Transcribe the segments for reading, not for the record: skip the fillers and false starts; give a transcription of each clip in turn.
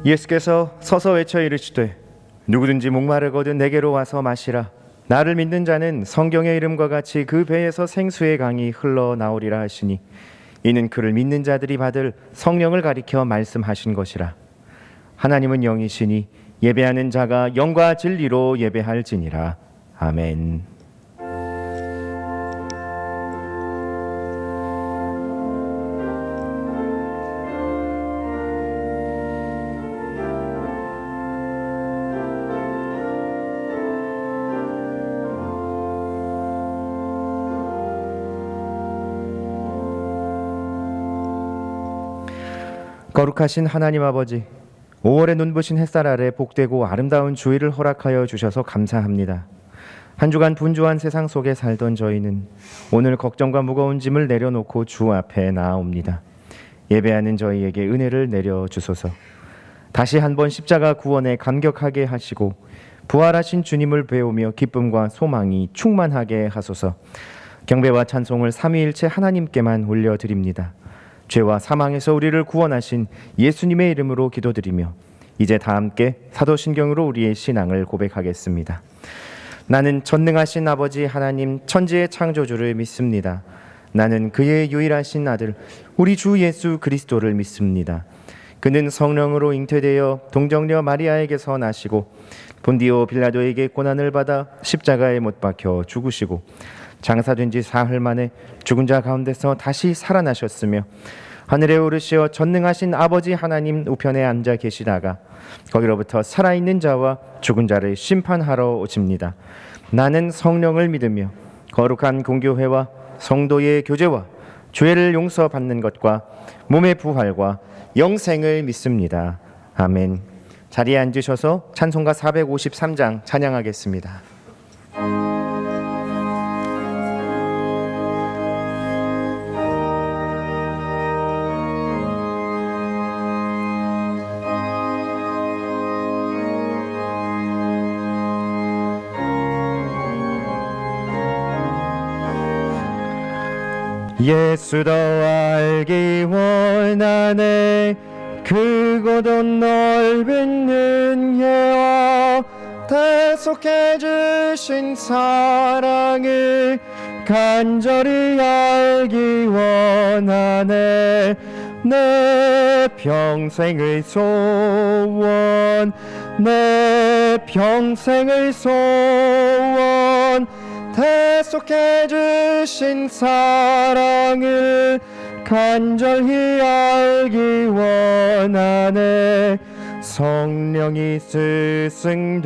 예수께서 서서 외쳐 이르시되 누구든지 목마르거든 내게로 와서 마시라. 나를 믿는 자는 성경의 이름과 같이 그 배에서 생수의 강이 흘러나오리라 하시니 이는 그를 믿는 자들이 받을 성령을 가리켜 말씀하신 것이라. 하나님은 영이시니 예배하는 자가 영과 진리로 예배할지니라. 아멘. 거룩하신 하나님 아버지, 5월의 눈부신 햇살 아래 복되고 아름다운 주일을 허락하여 주셔서 감사합니다. 한 주간 분주한 세상 속에 살던 저희는 오늘 걱정과 무거운 짐을 내려놓고 주 앞에 나아옵니다. 예배하는 저희에게 은혜를 내려주소서. 다시 한번 십자가 구원에 감격하게 하시고 부활하신 주님을 배우며 기쁨과 소망이 충만하게 하소서. 경배와 찬송을 삼위일체 하나님께만 올려드립니다. 죄와 사망에서 우리를 구원하신 예수님의 이름으로 기도드리며 이제 다 함께 사도신경으로 우리의 신앙을 고백하겠습니다. 나는 전능하신 아버지 하나님 천지의 창조주를 믿습니다. 나는 그의 유일하신 아들 우리 주 예수 그리스도를 믿습니다. 그는 성령으로 잉태되어 동정녀 마리아에게서 나시고 본디오 빌라도에게 고난을 받아 십자가에 못 박혀 죽으시고 장사된 지 사흘 만에 죽은 자 가운데서 다시 살아나셨으며 하늘에 오르시어 전능하신 아버지 하나님 우편에 앉아 계시다가 거기로부터 살아있는 자와 죽은 자를 심판하러 오십니다. 나는 성령을 믿으며 거룩한 공교회와 성도의 교제와 죄를 용서받는 것과 몸의 부활과 영생을 믿습니다. 아멘. 자리에 앉으셔서 찬송가 453장 찬양하겠습니다. 예수 더 알기 원하네. 크고도 넓은 은혜와 대속해 주신 사랑을 간절히 알기 원하네. 내 평생의 소원, 내 평생의 소원, 대속해 주신 사랑을 간절히 알기 원하네. 성령이 스승되셔서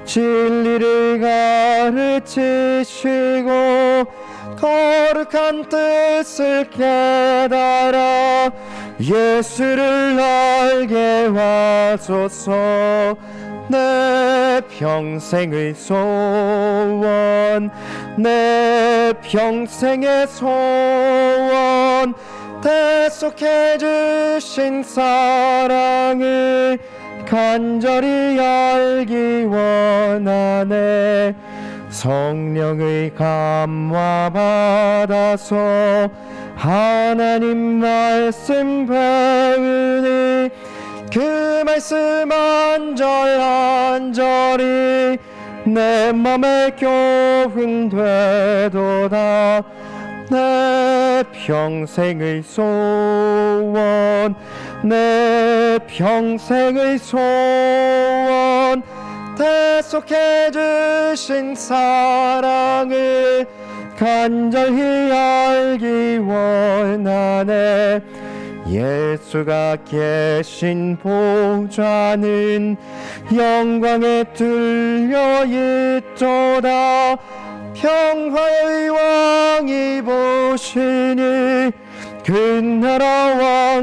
진리를 가르치시고 거룩한 뜻을 깨달아 예수를 알게 하소서. 내 평생의 소원, 내 평생의 소원, 대속해 주신 사랑을 간절히 알기 원하네. 성령의 감화 받아서 하나님 말씀 배우니 그 말씀 안절안절이 내 맘에 교훈 되도다. 내 평생의 소원, 내 평생의 소원, 대속해 주신 사랑을 간절히 알기 원하네. 예수가 계신 보좌는 영광에 뚫려 있도다. 평화의 왕이 보시니 그 나라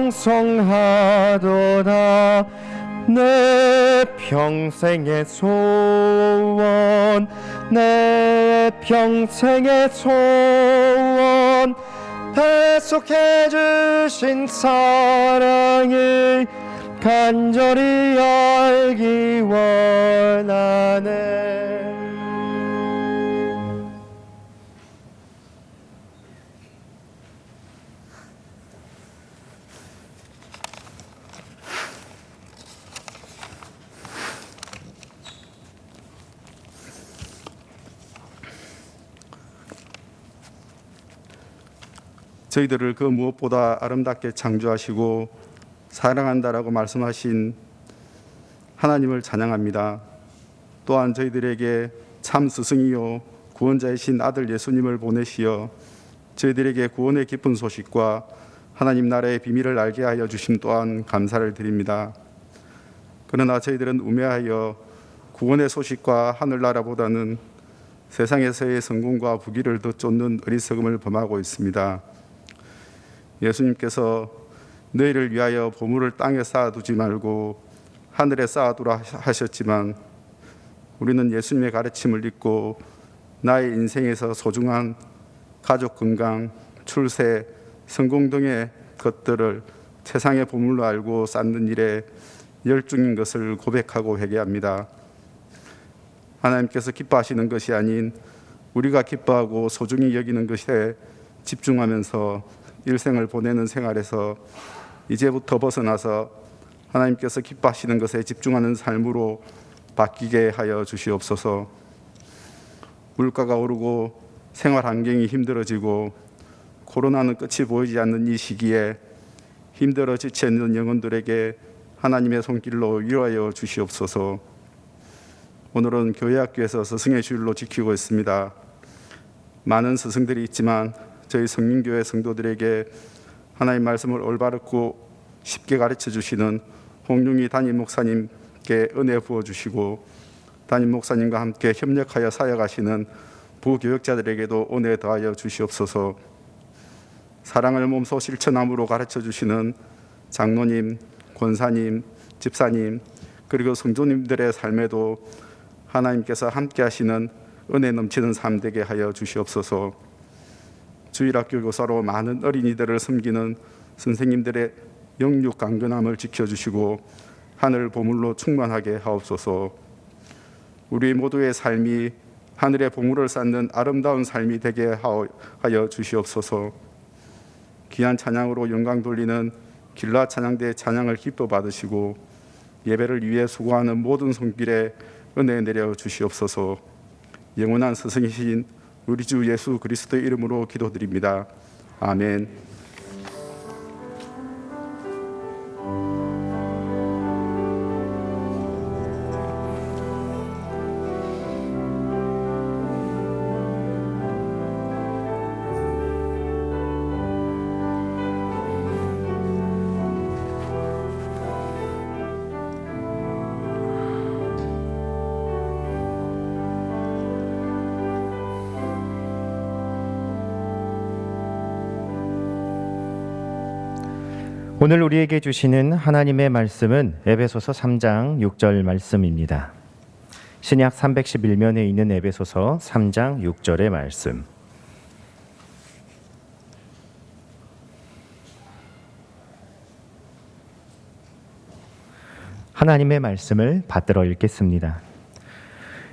왕성하도다. 내 평생의 소원, 내 평생의 소원, 대속해 주신 사랑을 간절히 알기 원하네. 저희들을 그 무엇보다 아름답게 창조하시고 사랑한다라고 말씀하신 하나님을 찬양합니다. 또한 저희들에게 참 스승이요 구원자이신 아들 예수님을 보내시어 저희들에게 구원의 깊은 소식과 하나님 나라의 비밀을 알게 하여 주심 또한 감사를 드립니다. 그러나 저희들은 우매하여 구원의 소식과 하늘나라보다는 세상에서의 성공과 부귀를 더 쫓는 어리석음을 범하고 있습니다. 예수님께서 너희를 위하여 보물을 땅에 쌓아두지 말고 하늘에 쌓아두라 하셨지만 우리는 예수님의 가르침을 잊고 나의 인생에서 소중한 가족 건강, 출세, 성공 등의 것들을 세상의 보물로 알고 쌓는 일에 열중인 것을 고백하고 회개합니다. 하나님께서 기뻐하시는 것이 아닌 우리가 기뻐하고 소중히 여기는 것에 집중하면서 일생을 보내는 생활에서 이제부터 벗어나서 하나님께서 기뻐하시는 것에 집중하는 삶으로 바뀌게 하여 주시옵소서. 물가가 오르고 생활 환경이 힘들어지고 코로나는 끝이 보이지 않는 이 시기에 힘들어 지쳐 있는 영혼들에게 하나님의 손길로 위로하여 주시옵소서. 오늘은 교회학교에서 스승의 주일로 지키고 있습니다. 많은 스승들이 있지만 저희 성민교회 성도들에게 하나님 말씀을 올바르고 쉽게 가르쳐 주시는 홍룡희 담임 목사님께 은혜 부어주시고 담임 목사님과 함께 협력하여 사역하시는 부교역자들에게도 은혜 더하여 주시옵소서. 사랑을 몸소 실천함으로 가르쳐 주시는 장로님, 권사님, 집사님 그리고 성도님들의 삶에도 하나님께서 함께 하시는 은혜 넘치는 삶 되게 하여 주시옵소서. 주일학교 교사로 많은 어린이들을 섬기는 선생님들의 영육 강건함을 지켜주시고 하늘 보물로 충만하게 하옵소서. 우리 모두의 삶이 하늘의 보물을 쌓는 아름다운 삶이 되게 하여 주시옵소서. 귀한 찬양으로 영광 돌리는 길라 찬양대 찬양을 기뻐 받으시고 예배를 위해 수고하는 모든 손길에 은혜 내려 주시옵소서. 영원한 스승이신 우리 주 예수 그리스도의 이름으로 기도드립니다. 아멘. 오늘 우리에게 주시는 하나님의 말씀은 에베소서 3장 6절 말씀입니다. 신약 311면에 있는 에베소서 3장 6절의 말씀. 하나님의 말씀을 받들어 읽겠습니다.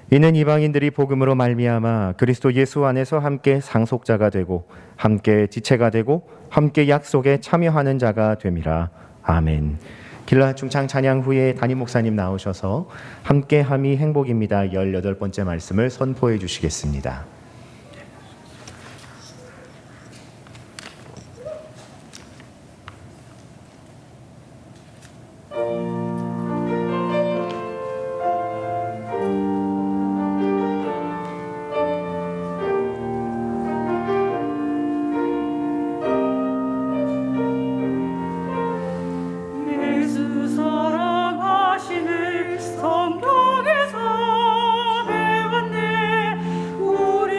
이는 이방인들이 복음으로 말미암아 그리스도 예수 안에서 함께 상속자가 되고 함께 지체가 되고 함께 약속에 참여하는 자가 됨이라. 아멘. 길라 중창 찬양 후에 담임 목사님 나오셔서 함께함이 행복입니다. 18번째 말씀을 선포해 주시겠습니다. 성경에서 배웠네. 우리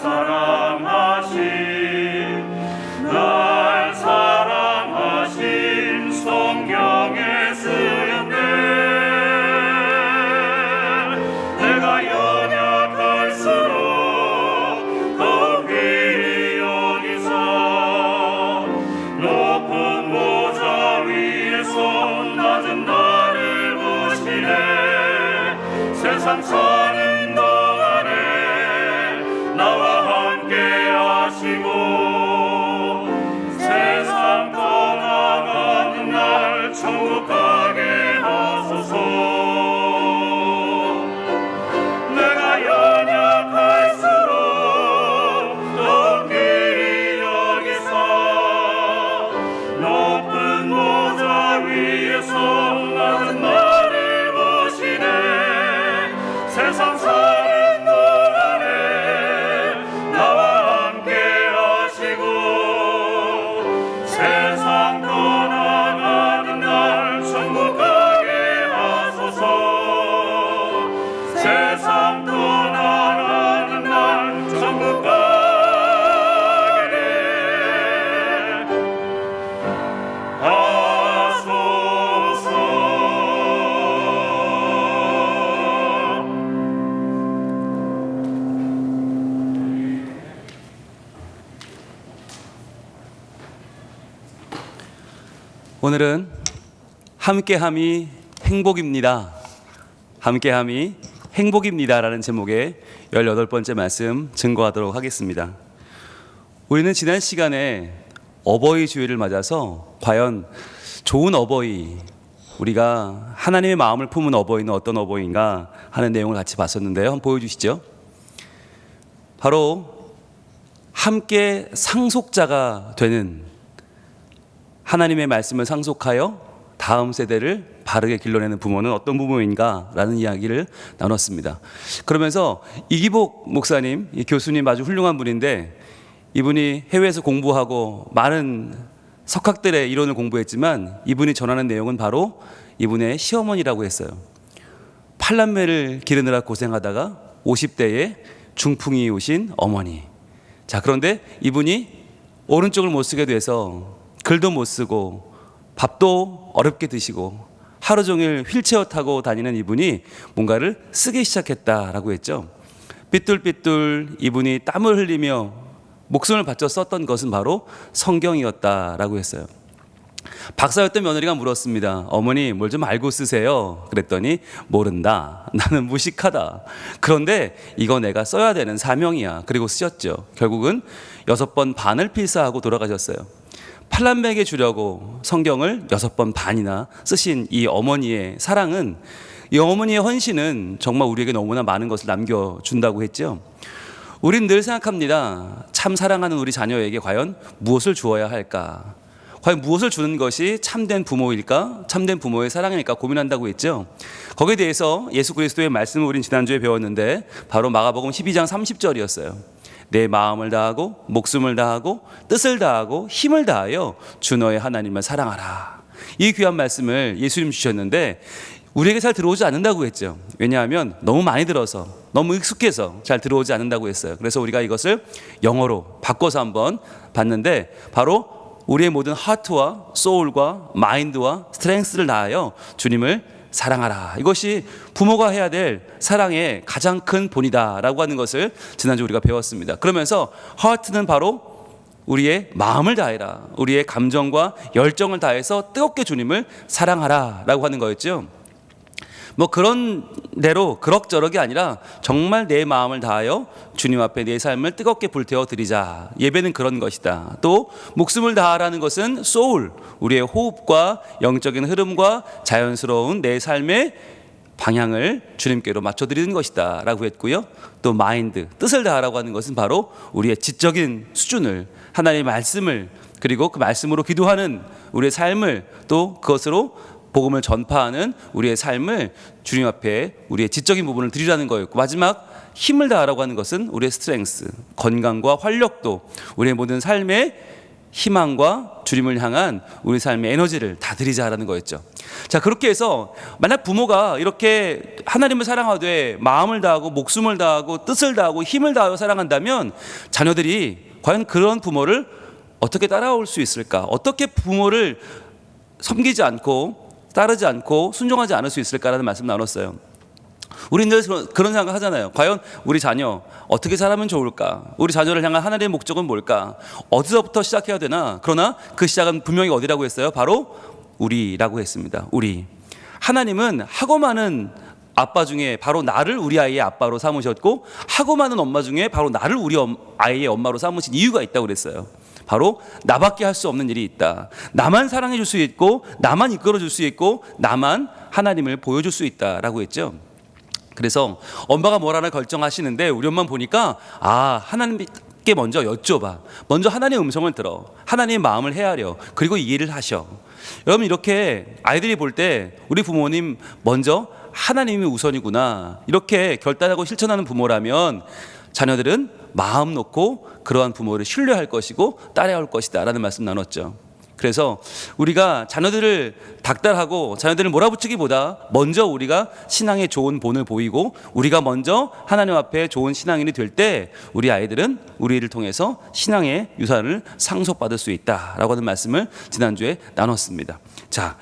사랑하심 날 사랑하심 성경에 쓰였네. 내가 연약할수록 더 귀히 여기사 높은 보좌 위에서 낮은 나를 보시네. 세상 사는 동안에 나와 함께 하시고 세상 떠나가는 날 천국 가게 하소서. 내가 연약할수록 더 귀히 여기사 높은 보좌 위에서 낮은 나를 보시네. 세상 사는 동안에 나와 함께 하시고 세상 떠나가는 날 천국 가게 하소서. 세상 떠나가는 날 천국 가게 하소서. 오늘은 함께함이 행복입니다. 함께함이 행복입니다라는 제목의 18번째 말씀 증거하도록 하겠습니다. 우리는 지난 시간에 어버이 주일을 맞아서 과연 좋은 어버이, 우리가 하나님의 마음을 품은 어버이는 어떤 어버이인가 하는 내용을 같이 봤었는데요. 한번 보여주시죠. 바로 함께 상속자가 되는, 하나님의 말씀을 상속하여 다음 세대를 바르게 길러내는 부모는 어떤 부모인가라는 이야기를 나눴습니다. 그러면서 이기복 목사님, 이 교수님 아주 훌륭한 분인데, 이분이 해외에서 공부하고 많은 석학들의 이론을 공부했지만 이분이 전하는 내용은 바로 이분의 시어머니라고 했어요. 팔남매를 기르느라 고생하다가 50대에 중풍이 오신 어머니. 자, 그런데 이분이 오른쪽을 못 쓰게 돼서 글도 못 쓰고 밥도 어렵게 드시고 하루 종일 휠체어 타고 다니는 이분이 뭔가를 쓰기 시작했다라고 했죠. 삐뚤삐뚤 이분이 땀을 흘리며 목숨을 바쳐 썼던 것은 바로 성경이었다라고 했어요. 박사였던 며느리가 물었습니다. 어머니, 뭘 좀 알고 쓰세요. 그랬더니 모른다. 나는 무식하다. 그런데 이거 내가 써야 되는 사명이야. 그리고 쓰셨죠. 결국은 6번 반을 필사하고 돌아가셨어요. 팔남매에게 주려고 성경을 6번 반이나 쓰신 이 어머니의 사랑은, 이 어머니의 헌신은 정말 우리에게 너무나 많은 것을 남겨준다고 했죠. 우린 늘 생각합니다. 참 사랑하는 우리 자녀에게 과연 무엇을 주어야 할까? 과연 무엇을 주는 것이 참된 부모일까? 참된 부모의 사랑일까? 고민한다고 했죠. 거기에 대해서 예수 그리스도의 말씀을 우린 지난주에 배웠는데 바로 마가복음 12장 30절이었어요. 내 마음을 다하고 목숨을 다하고 뜻을 다하고 힘을 다하여 주 너의 하나님을 사랑하라. 이 귀한 말씀을 예수님 주셨는데 우리에게 잘 들어오지 않는다고 했죠. 왜냐하면 너무 많이 들어서, 너무 익숙해서 잘 들어오지 않는다고 했어요. 그래서 우리가 이것을 영어로 바꿔서 한번 봤는데 바로 우리의 모든 하트와 소울과 마인드와 스트렝스를 다하여 주님을 사랑하라. 이것이 부모가 해야 될 사랑의 가장 큰 본이다라고 하는 것을 지난주 우리가 배웠습니다. 그러면서 하트는 바로 우리의 마음을 다해라. 우리의 감정과 열정을 다해서 뜨겁게 주님을 사랑하라 라고 하는 거였죠. 뭐 그런 대로 그럭저럭이 아니라 정말 내 마음을 다하여 주님 앞에 내 삶을 뜨겁게 불태워 드리자. 예배는 그런 것이다. 또 목숨을 다하라는 것은 소울, 우리의 호흡과 영적인 흐름과 자연스러운 내 삶의 방향을 주님께로 맞춰드리는 것이다 라고 했고요. 또 마인드, 뜻을 다하라고 하는 것은 바로 우리의 지적인 수준을, 하나님의 말씀을, 그리고 그 말씀으로 기도하는 우리의 삶을, 또 그것으로 복음을 전파하는 우리의 삶을 주님 앞에 우리의 지적인 부분을 드리라는 거였고, 마지막 힘을 다하라고 하는 것은 우리의 스트렝스, 건강과 활력도, 우리의 모든 삶의 희망과 주님을 향한 우리 삶의 에너지를 다 드리자라는 거였죠. 자, 그렇게 해서 만약 부모가 이렇게 하나님을 사랑하되 마음을 다하고 목숨을 다하고 뜻을 다하고 힘을 다하여 사랑한다면 자녀들이 과연 그런 부모를 어떻게 따라올 수 있을까? 어떻게 부모를 섬기지 않고 따르지 않고 순종하지 않을 수 있을까라는 말씀 나눴어요. 우리는 늘 그런 생각 하잖아요. 과연 우리 자녀 어떻게 살면 좋을까? 우리 자녀를 향한 하나님의 목적은 뭘까? 어디서부터 시작해야 되나? 그러나 그 시작은 분명히 어디라고 했어요? 바로 우리라고 했습니다. 우리. 하나님은 하고 많은 아빠 중에 바로 나를 우리 아이의 아빠로 삼으셨고, 하고 많은 엄마 중에 바로 나를 우리 아이의 엄마로 삼으신 이유가 있다고 그랬어요. 바로 나밖에 할 수 없는 일이 있다. 나만 사랑해 줄 수 있고, 나만 이끌어 줄 수 있고, 나만 하나님을 보여줄 수 있다라고 했죠. 그래서 엄마가 뭐라나 결정하시는데 우리 엄마 보니까 하나님께 먼저 여쭤봐. 먼저 하나님의 음성을 들어. 하나님의 마음을 헤아려. 그리고 이해를 하셔. 여러분, 이렇게 아이들이 볼 때 우리 부모님 먼저 하나님이 우선이구나, 이렇게 결단하고 실천하는 부모라면 자녀들은 마음 놓고 그러한 부모를 신뢰할 것이고 따라올 것이다 라는 말씀 나눴죠. 그래서 우리가 자녀들을 닥달하고 자녀들을 몰아붙이기보다 먼저 우리가 신앙의 좋은 본을 보이고 우리가 먼저 하나님 앞에 좋은 신앙인이 될 때 우리 아이들은 우리를 통해서 신앙의 유산을 상속받을 수 있다라고 하는 말씀을 지난주에 나눴습니다. 자,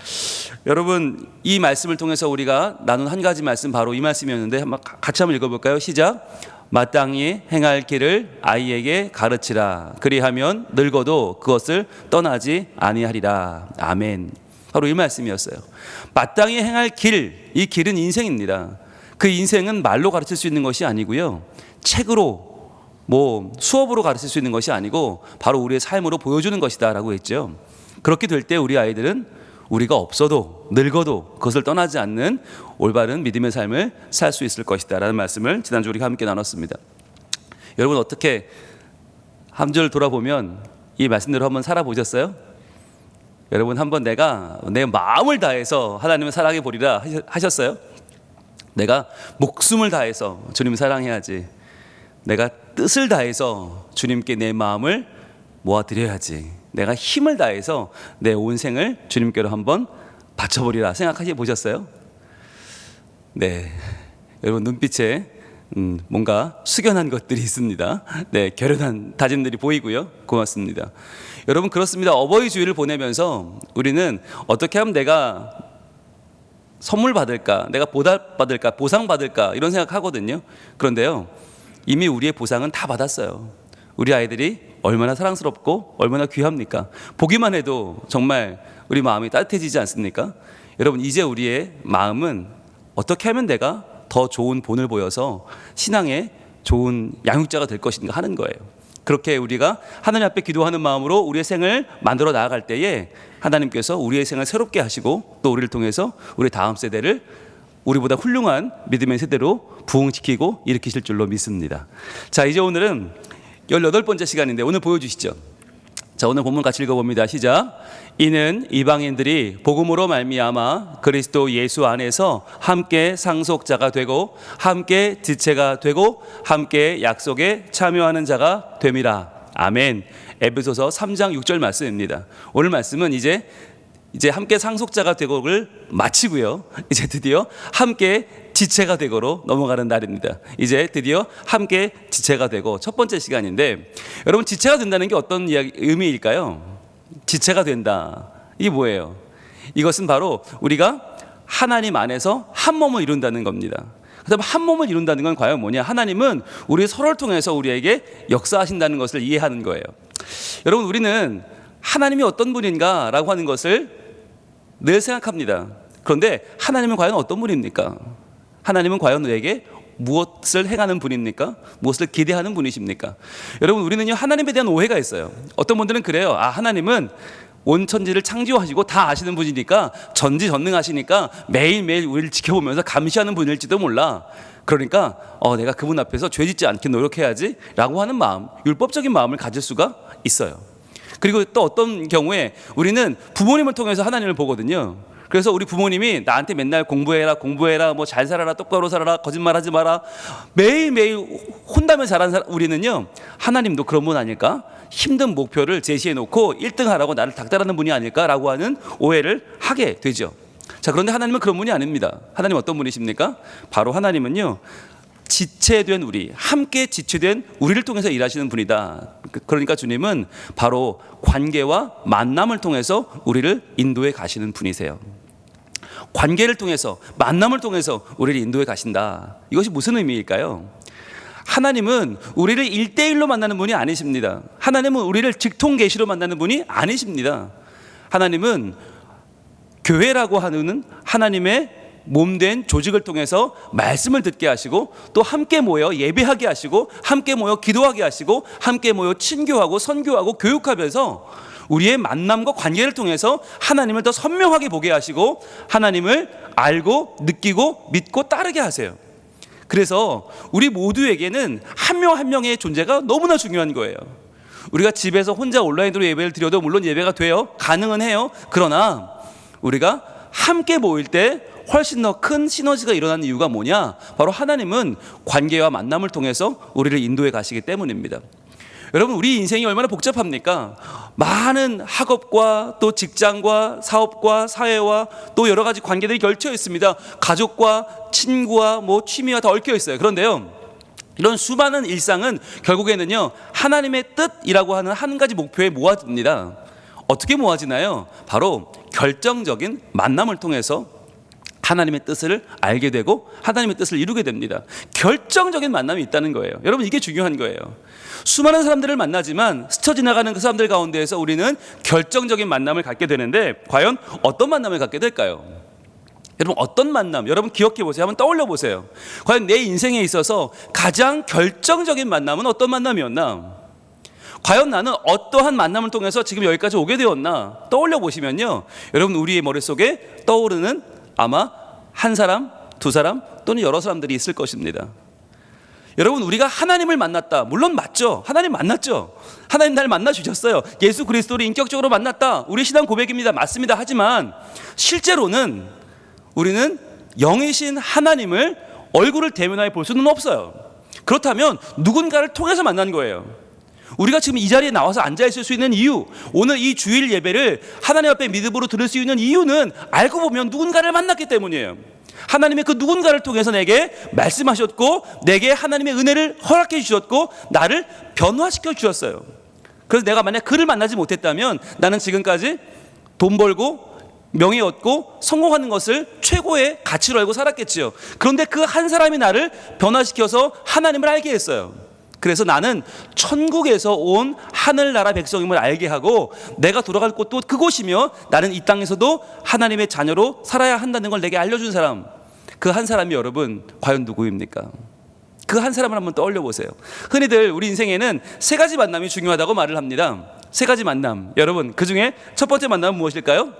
여러분, 이 말씀을 통해서 우리가 나눈 한 가지 말씀, 바로 이 말씀이었는데 같이 한번 읽어볼까요? 시작. 마땅히 행할 길을 아이에게 가르치라. 그리하면 늙어도 그것을 떠나지 아니하리라. 아멘. 바로 이 말씀이었어요. 마땅히 행할 길, 이 길은 인생입니다. 그 인생은 말로 가르칠 수 있는 것이 아니고요, 책으로 수업으로 가르칠 수 있는 것이 아니고 바로 우리의 삶으로 보여주는 것이다 라고 했죠. 그렇게 될 때 우리 아이들은 우리가 없어도 늙어도 그것을 떠나지 않는 올바른 믿음의 삶을 살 수 있을 것이다 라는 말씀을 지난주 우리가 함께 나눴습니다. 여러분, 어떻게 한 절 돌아보면 이 말씀대로 한번 살아보셨어요? 여러분, 한번 내가 내 마음을 다해서 하나님을 사랑해 보리라 하셨어요? 내가 목숨을 다해서 주님을 사랑해야지, 내가 뜻을 다해서 주님께 내 마음을 모아드려야지, 내가 힘을 다해서 내 온 생을 주님께로 한번 바쳐보리라 생각하시 보셨어요? 네, 여러분 눈빛에 뭔가 숙연한 것들이 있습니다. 네, 결연한 다짐들이 보이고요. 고맙습니다. 여러분, 그렇습니다. 어버이 주일을 보내면서 우리는 어떻게 하면 내가 선물 받을까, 내가 보답 받을까, 보상 받을까, 이런 생각하거든요. 그런데요, 이미 우리의 보상은 다 받았어요. 우리 아이들이 얼마나 사랑스럽고 얼마나 귀합니까? 보기만 해도 정말 우리 마음이 따뜻해지지 않습니까? 여러분, 이제 우리의 마음은 어떻게 하면 내가 더 좋은 본을 보여서 신앙의 좋은 양육자가 될 것인가 하는 거예요. 그렇게 우리가 하나님 앞에 기도하는 마음으로 우리의 생을 만들어 나아갈 때에 하나님께서 우리의 생을 새롭게 하시고 또 우리를 통해서 우리 다음 세대를 우리보다 훌륭한 믿음의 세대로 부흥시키고 일으키실 줄로 믿습니다. 자, 이제 오늘은 18번째 시간인데 오늘 보여주시죠. 자, 오늘 본문 같이 읽어봅니다. 시작. 이는 이방인들이 복음으로 말미암아 그리스도 예수 안에서 함께 상속자가 되고 함께 지체가 되고 함께 약속에 참여하는 자가 됨이라. 아멘. 에베소서 3장 6절 말씀입니다. 오늘 말씀은 이제 함께 상속자가 되고를 마치고요, 이제 드디어 함께 지체가 되고로 넘어가는 날입니다. 이제 드디어 함께 지체가 되고 첫 번째 시간인데, 여러분, 지체가 된다는 게 어떤 의미일까요? 지체가 된다, 이게 뭐예요? 이것은 바로 우리가 하나님 안에서 한 몸을 이룬다는 겁니다. 그다음 한 몸을 이룬다는 건 과연 뭐냐? 하나님은 우리 서로를 통해서 우리에게 역사하신다는 것을 이해하는 거예요. 여러분, 우리는 하나님이 어떤 분인가 라고 하는 것을 늘 생각합니다. 그런데 하나님은 과연 어떤 분입니까? 하나님은 과연 우리에게 무엇을 행하는 분입니까? 무엇을 기대하는 분이십니까? 여러분, 우리는요, 하나님에 대한 오해가 있어요. 어떤 분들은 그래요. 하나님은 온 천지를 창조하시고 다 아시는 분이니까, 전지전능하시니까 매일매일 우리를 지켜보면서 감시하는 분일지도 몰라. 그러니까 내가 그분 앞에서 죄짓지 않게 노력해야지 라고 하는 마음, 율법적인 마음을 가질 수가 있어요. 그리고 또 어떤 경우에 우리는 부모님을 통해서 하나님을 보거든요. 그래서 우리 부모님이 나한테 맨날 공부해라, 뭐 잘 살아라, 똑바로 살아라, 거짓말하지 마라, 매일매일 혼나면 자란 우리는요, 하나님도 그런 분 아닐까? 힘든 목표를 제시해 놓고 1등 하라고 나를 닥달하는 분이 아닐까라고 하는 오해를 하게 되죠. 자, 그런데 하나님은 그런 분이 아닙니다. 하나님 어떤 분이십니까? 바로 하나님은요, 지체된 우리, 함께 지체된 우리를 통해서 일하시는 분이다. 그러니까 주님은 바로 관계와 만남을 통해서 우리를 인도해 가시는 분이세요. 관계를 통해서, 만남을 통해서 우리를 인도해 가신다. 이것이 무슨 의미일까요? 하나님은 우리를 1대1로 만나는 분이 아니십니다. 하나님은 우리를 직통계시로 만나는 분이 아니십니다. 하나님은 교회라고 하는 하나님의 몸된 조직을 통해서 말씀을 듣게 하시고, 또 함께 모여 예배하게 하시고, 함께 모여 기도하게 하시고, 함께 모여 친교하고 선교하고 교육하면서 우리의 만남과 관계를 통해서 하나님을 더 선명하게 보게 하시고, 하나님을 알고 느끼고 믿고 따르게 하세요. 그래서 우리 모두에게는 한 명 한 명의 존재가 너무나 중요한 거예요. 우리가 집에서 혼자 온라인으로 예배를 드려도 물론 예배가 돼요. 가능은 해요. 그러나 우리가 함께 모일 때 훨씬 더 큰 시너지가 일어나는 이유가 뭐냐? 바로 하나님은 관계와 만남을 통해서 우리를 인도해 가시기 때문입니다. 여러분, 우리 인생이 얼마나 복잡합니까? 많은 학업과 또 직장과 사업과 사회와 또 여러 가지 관계들이 결쳐 있습니다. 가족과 친구와 뭐 취미와 다 얽혀 있어요. 그런데요, 이런 수많은 일상은 결국에는요, 하나님의 뜻이라고 하는 한 가지 목표에 모아집니다. 어떻게 모아지나요? 바로 결정적인 만남을 통해서 하나님의 뜻을 알게 되고 하나님의 뜻을 이루게 됩니다. 결정적인 만남이 있다는 거예요. 여러분, 이게 중요한 거예요. 수많은 사람들을 만나지만 스쳐 지나가는 그 사람들 가운데에서 우리는 결정적인 만남을 갖게 되는데, 과연 어떤 만남을 갖게 될까요? 여러분, 어떤 만남? 여러분 기억해 보세요. 한번 떠올려 보세요. 과연 내 인생에 있어서 가장 결정적인 만남은 어떤 만남이었나? 과연 나는 어떠한 만남을 통해서 지금 여기까지 오게 되었나? 떠올려 보시면요, 여러분, 우리의 머릿속에 떠오르는 아마 한 사람, 두 사람 또는 여러 사람들이 있을 것입니다. 여러분, 우리가 하나님을 만났다. 물론 맞죠. 하나님 만났죠. 하나님 날 만나 주셨어요. 예수 그리스도를 인격적으로 만났다. 우리 신앙 고백입니다. 맞습니다. 하지만 실제로는 우리는 영이신 하나님을 얼굴을 대면하여 볼 수는 없어요. 그렇다면 누군가를 통해서 만난 거예요. 우리가 지금 이 자리에 나와서 앉아있을 수 있는 이유, 오늘 이 주일 예배를 하나님 앞에 믿음으로 들을 수 있는 이유는 알고 보면 누군가를 만났기 때문이에요. 하나님의 그 누군가를 통해서 내게 말씀하셨고, 내게 하나님의 은혜를 허락해 주셨고, 나를 변화시켜 주셨어요. 그래서 내가 만약 그를 만나지 못했다면 나는 지금까지 돈 벌고 명예 얻고 성공하는 것을 최고의 가치로 알고 살았겠지요. 그런데 그 한 사람이 나를 변화시켜서 하나님을 알게 했어요. 그래서 나는 천국에서 온 하늘나라 백성임을 알게 하고, 내가 돌아갈 곳도 그곳이며 나는 이 땅에서도 하나님의 자녀로 살아야 한다는 걸 내게 알려준 사람, 그 한 사람이 여러분 과연 누구입니까? 그 한 사람을 한번 떠올려 보세요. 흔히들 우리 인생에는 세 가지 만남이 중요하다고 말을 합니다. 세 가지 만남. 여러분, 그 중에 첫 번째 만남은 무엇일까요?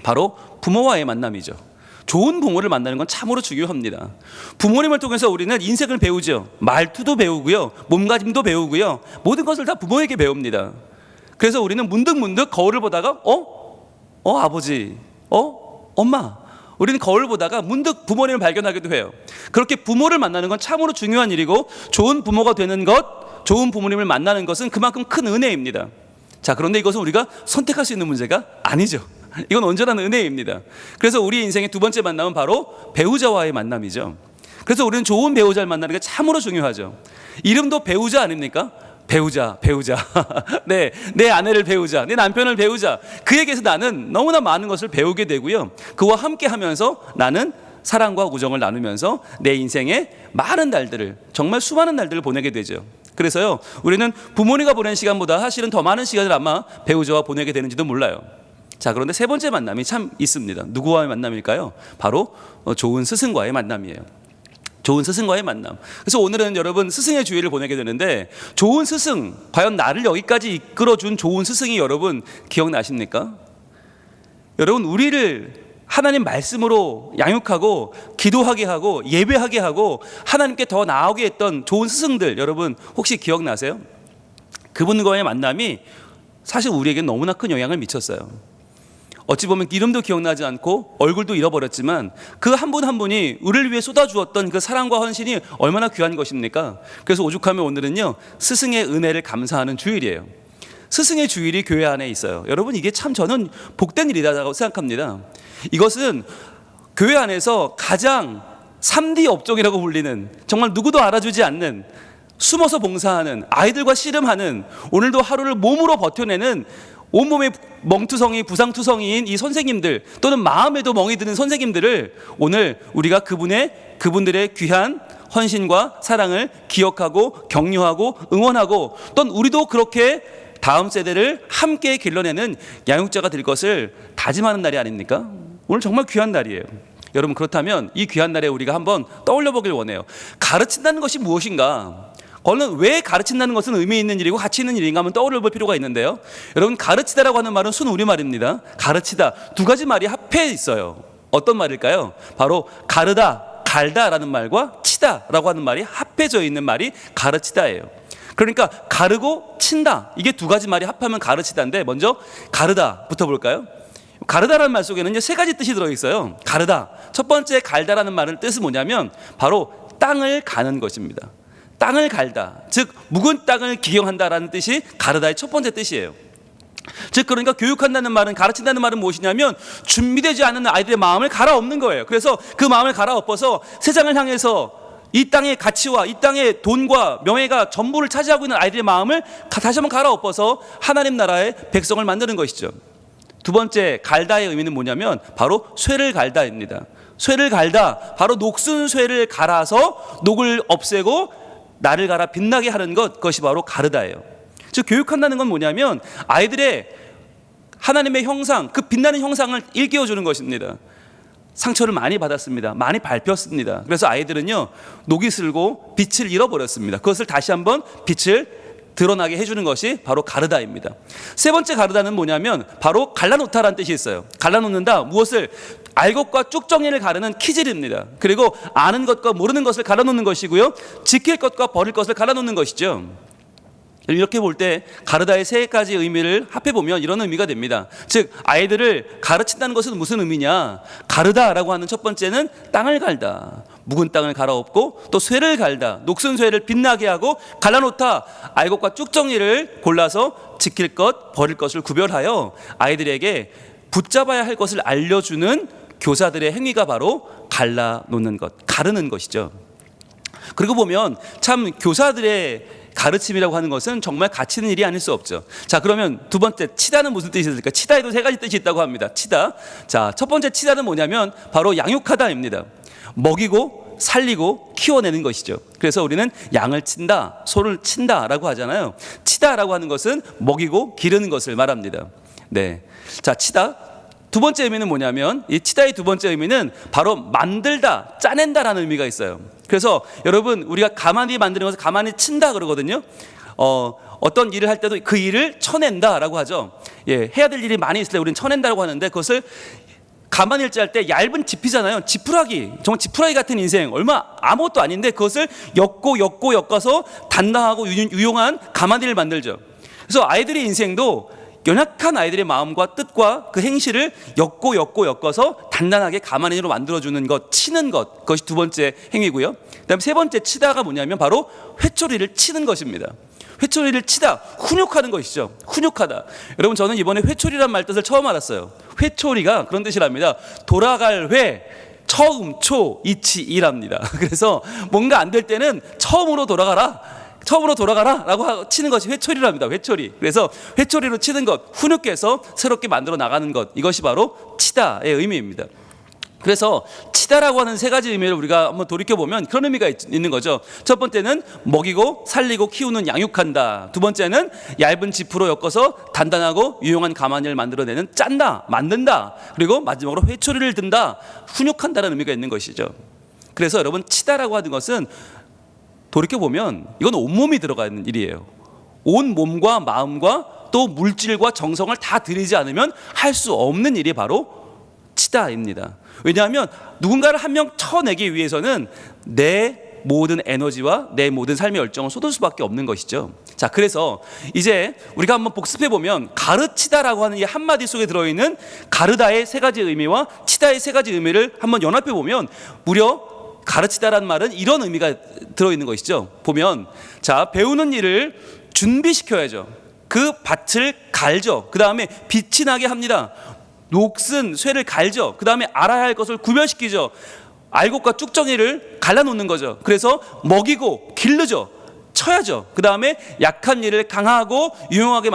바로 부모와의 만남이죠. 좋은 부모를 만나는 건 참으로 중요합니다. 부모님을 통해서 우리는 인생을 배우죠. 말투도 배우고요, 몸가짐도 배우고요, 모든 것을 다 부모에게 배웁니다. 그래서 우리는 문득문득 거울을 보다가 아버지, 엄마, 우리는 거울을 보다가 문득 부모님을 발견하기도 해요. 그렇게 부모를 만나는 건 참으로 중요한 일이고, 좋은 부모가 되는 것, 좋은 부모님을 만나는 것은 그만큼 큰 은혜입니다. 자, 그런데 이것은 우리가 선택할 수 있는 문제가 아니죠. 이건 온전한 은혜입니다. 그래서 우리 인생의 두 번째 만남은 바로 배우자와의 만남이죠. 그래서 우리는 좋은 배우자를 만나는 게 참으로 중요하죠. 이름도 배우자 아닙니까? 배우자. 네, 내 아내를 배우자, 내 남편을 배우자. 그에게서 나는 너무나 많은 것을 배우게 되고요, 그와 함께 하면서 나는 사랑과 우정을 나누면서 내 인생의 많은 날들을, 정말 수많은 날들을 보내게 되죠. 그래서요, 우리는 부모님과 보낸 시간보다 사실은 더 많은 시간을 아마 배우자와 보내게 되는지도 몰라요. 자, 그런데 세 번째 만남이 참 있습니다. 누구와의 만남일까요? 바로 좋은 스승과의 만남이에요. 좋은 스승과의 만남. 그래서 오늘은 여러분 스승의 주일을 보내게 되는데, 좋은 스승, 과연 나를 여기까지 이끌어준 좋은 스승이 여러분 기억나십니까? 여러분, 우리를 하나님 말씀으로 양육하고 기도하게 하고 예배하게 하고 하나님께 더 나아오게 했던 좋은 스승들, 여러분 혹시 기억나세요? 그분과의 만남이 사실 우리에게 너무나 큰 영향을 미쳤어요. 어찌 보면 이름도 기억나지 않고 얼굴도 잃어버렸지만 그 한 분 한 분이 우리를 위해 쏟아주었던 그 사랑과 헌신이 얼마나 귀한 것입니까? 그래서 오죽하면 오늘은요, 스승의 은혜를 감사하는 주일이에요. 스승의 주일이 교회 안에 있어요. 여러분, 이게 참 저는 복된 일이라고 생각합니다. 이것은 교회 안에서 가장 3D 업종이라고 불리는, 정말 누구도 알아주지 않는, 숨어서 봉사하는, 아이들과 씨름하는, 오늘도 하루를 몸으로 버텨내는, 온몸에 멍투성이 부상투성이인 이 선생님들, 또는 마음에도 멍이 드는 선생님들을 오늘 우리가 그분들의 귀한 헌신과 사랑을 기억하고 격려하고 응원하고, 또는 우리도 그렇게 다음 세대를 함께 길러내는 양육자가 될 것을 다짐하는 날이 아닙니까? 오늘 정말 귀한 날이에요. 여러분, 그렇다면 이 귀한 날에 우리가 한번 떠올려 보길 원해요. 가르친다는 것이 무엇인가? 그거는 왜 가르친다는 것은 의미 있는 일이고 가치 있는 일인가 한번 떠올려 볼 필요가 있는데요. 여러분, 가르치다라고 하는 말은 순우리말입니다. 가르치다, 두 가지 말이 합해 있어요. 어떤 말일까요? 바로 가르다, 갈다라는 말과 치다라고 하는 말이 합해져 있는 말이 가르치다예요. 그러니까 가르고 친다, 이게 두 가지 말이 합하면 가르치다인데, 먼저 가르다부터 볼까요? 가르다라는 말 속에는 세 가지 뜻이 들어있어요. 가르다, 첫 번째 갈다라는 말의 뜻은 뭐냐면 바로 땅을 가는 것입니다. 땅을 갈다, 즉 묵은 땅을 기경한다라는 뜻이 가르다의 첫 번째 뜻이에요. 즉, 그러니까 교육한다는 말은, 가르친다는 말은 무엇이냐면 준비되지 않은 아이들의 마음을 갈아엎는 거예요. 그래서 그 마음을 갈아엎어서 세상을 향해서 이 땅의 가치와 이 땅의 돈과 명예가 전부를 차지하고 있는 아이들의 마음을 다시 한번 갈아엎어서 하나님 나라의 백성을 만드는 것이죠. 두 번째 갈다의 의미는 뭐냐면 바로 쇠를 갈다입니다. 쇠를 갈다, 바로 녹슨 쇠를 갈아서 녹을 없애고 나를 갈아 빛나게 하는 그것이 바로 가르다예요. 즉, 교육한다는 건 뭐냐면 아이들의 하나님의 형상, 그 빛나는 형상을 일깨워주는 것입니다. 상처를 많이 받았습니다. 많이 밟혔습니다. 그래서 아이들은요, 녹이 슬고 빛을 잃어버렸습니다. 그것을 다시 한번 빛을 드러나게 해주는 것이 바로 가르다입니다. 세 번째 가르다는 뭐냐면 바로 갈라놓다라는 뜻이 있어요. 갈라놓는다, 무엇을? 알 것과 쭉 정리를 가르는 키질입니다. 그리고 아는 것과 모르는 것을 갈라놓는 것이고요, 지킬 것과 버릴 것을 갈라놓는 것이죠. 이렇게 볼 때 가르다의 세 가지 의미를 합해보면 이런 의미가 됩니다. 즉, 아이들을 가르친다는 것은 무슨 의미냐? 가르다라고 하는 첫 번째는 땅을 갈다, 묵은 땅을 갈아엎고, 또 쇠를 갈다, 녹슨 쇠를 빛나게 하고, 갈라놓다, 알 것과 쭉 정리를 골라서 지킬 것, 버릴 것을 구별하여 아이들에게 붙잡아야 할 것을 알려주는 교사들의 행위가 바로 갈라놓는 것, 가르는 것이죠. 그리고 보면 참 교사들의 가르침이라고 하는 것은 정말 가치 있는 일이 아닐 수 없죠. 자, 그러면 두 번째 치다는 무슨 뜻이 있을까? 치다에도 세 가지 뜻이 있다고 합니다. 치다. 자, 첫 번째 치다는 뭐냐면 바로 양육하다입니다. 먹이고 살리고 키워내는 것이죠. 그래서 우리는 양을 친다, 소를 친다라고 하잖아요. 치다라고 하는 것은 먹이고 기르는 것을 말합니다. 네. 자, 치다. 두 번째 의미는 뭐냐면, 이 치다의 두 번째 의미는 바로 만들다, 짜낸다라는 의미가 있어요. 그래서 여러분, 우리가 가만히 만드는 것을 가만히 친다 그러거든요. 어떤 일을 할 때도 그 일을 쳐낸다라고 하죠. 예, 해야 될 일이 많이 있을 때 우리는 쳐낸다라고 하는데, 그것을 가만히 일자할 때 얇은 지피잖아요. 지푸라기, 정말 지푸라기 같은 인생, 얼마 아무것도 아닌데 그것을 엮어서 단단하고 유용한 가마니를 만들죠. 그래서 아이들의 인생도 연약한 아이들의 마음과 뜻과 그 행실을 엮어서 단단하게 가마니로 만들어주는 것, 치는 것, 그것이 두 번째 행위고요. 그다음에 세 번째 치다가 뭐냐면 바로 회초리를 치는 것입니다. 회초리를 치다, 훈육하는 것이죠. 훈육하다. 여러분, 저는 이번에 회초리란 말 뜻을 처음 알았어요. 회초리가 그런 뜻이랍니다. 돌아갈 회, 처음, 초, 이치, 이랍니다. 그래서 뭔가 안 될 때는 처음으로 돌아가라 라고 치는 것이 회초리랍니다. 회초리. 그래서 회초리로 치는 것, 훈육해서 새롭게 만들어 나가는 것, 이것이 바로 치다의 의미입니다. 그래서 치다라고 하는 세 가지 의미를 우리가 한번 돌이켜보면 그런 의미가 있는 거죠. 첫 번째는 먹이고 살리고 키우는, 양육한다. 두 번째는 얇은 지푸로 엮어서 단단하고 유용한 가마니를 만들어내는, 짠다, 만든다. 그리고 마지막으로 회초리를 든다, 훈육한다는 의미가 있는 것이죠. 그래서 여러분, 치다라고 하는 것은 돌이켜보면 이건 온몸이 들어가 있는 일이에요. 온 몸과 마음과 또 물질과 정성을 다 들이지 않으면 할 수 없는 일이 바로 치다입니다. 왜냐하면 누군가를 한 명 쳐내기 위해서는 내 모든 에너지와 내 모든 삶의 열정을 쏟을 수밖에 없는 것이죠. 자, 그래서 이제 우리가 한번 복습해 보면 가르치다라고 하는 이 한마디 속에 들어있는 가르다의 세 가지 의미와 치다의 세 가지 의미를 한번 연합해 보면 무려 가르치다라는 말은 이런 의미가 들어있는 것이죠. 보면 자, 배우는 일을 준비시켜야죠. 그 밭을 갈죠. 그 다음에 빛이 나게 합니다. 녹슨 쇠를 갈죠. 그 다음에 알아야 할 것을 구별시키죠. 알곡과 쭉정이를 갈라놓는 거죠. 그래서 먹이고 기르죠. 쳐야죠. 그 다음에 약한 일을 강하고 유용하게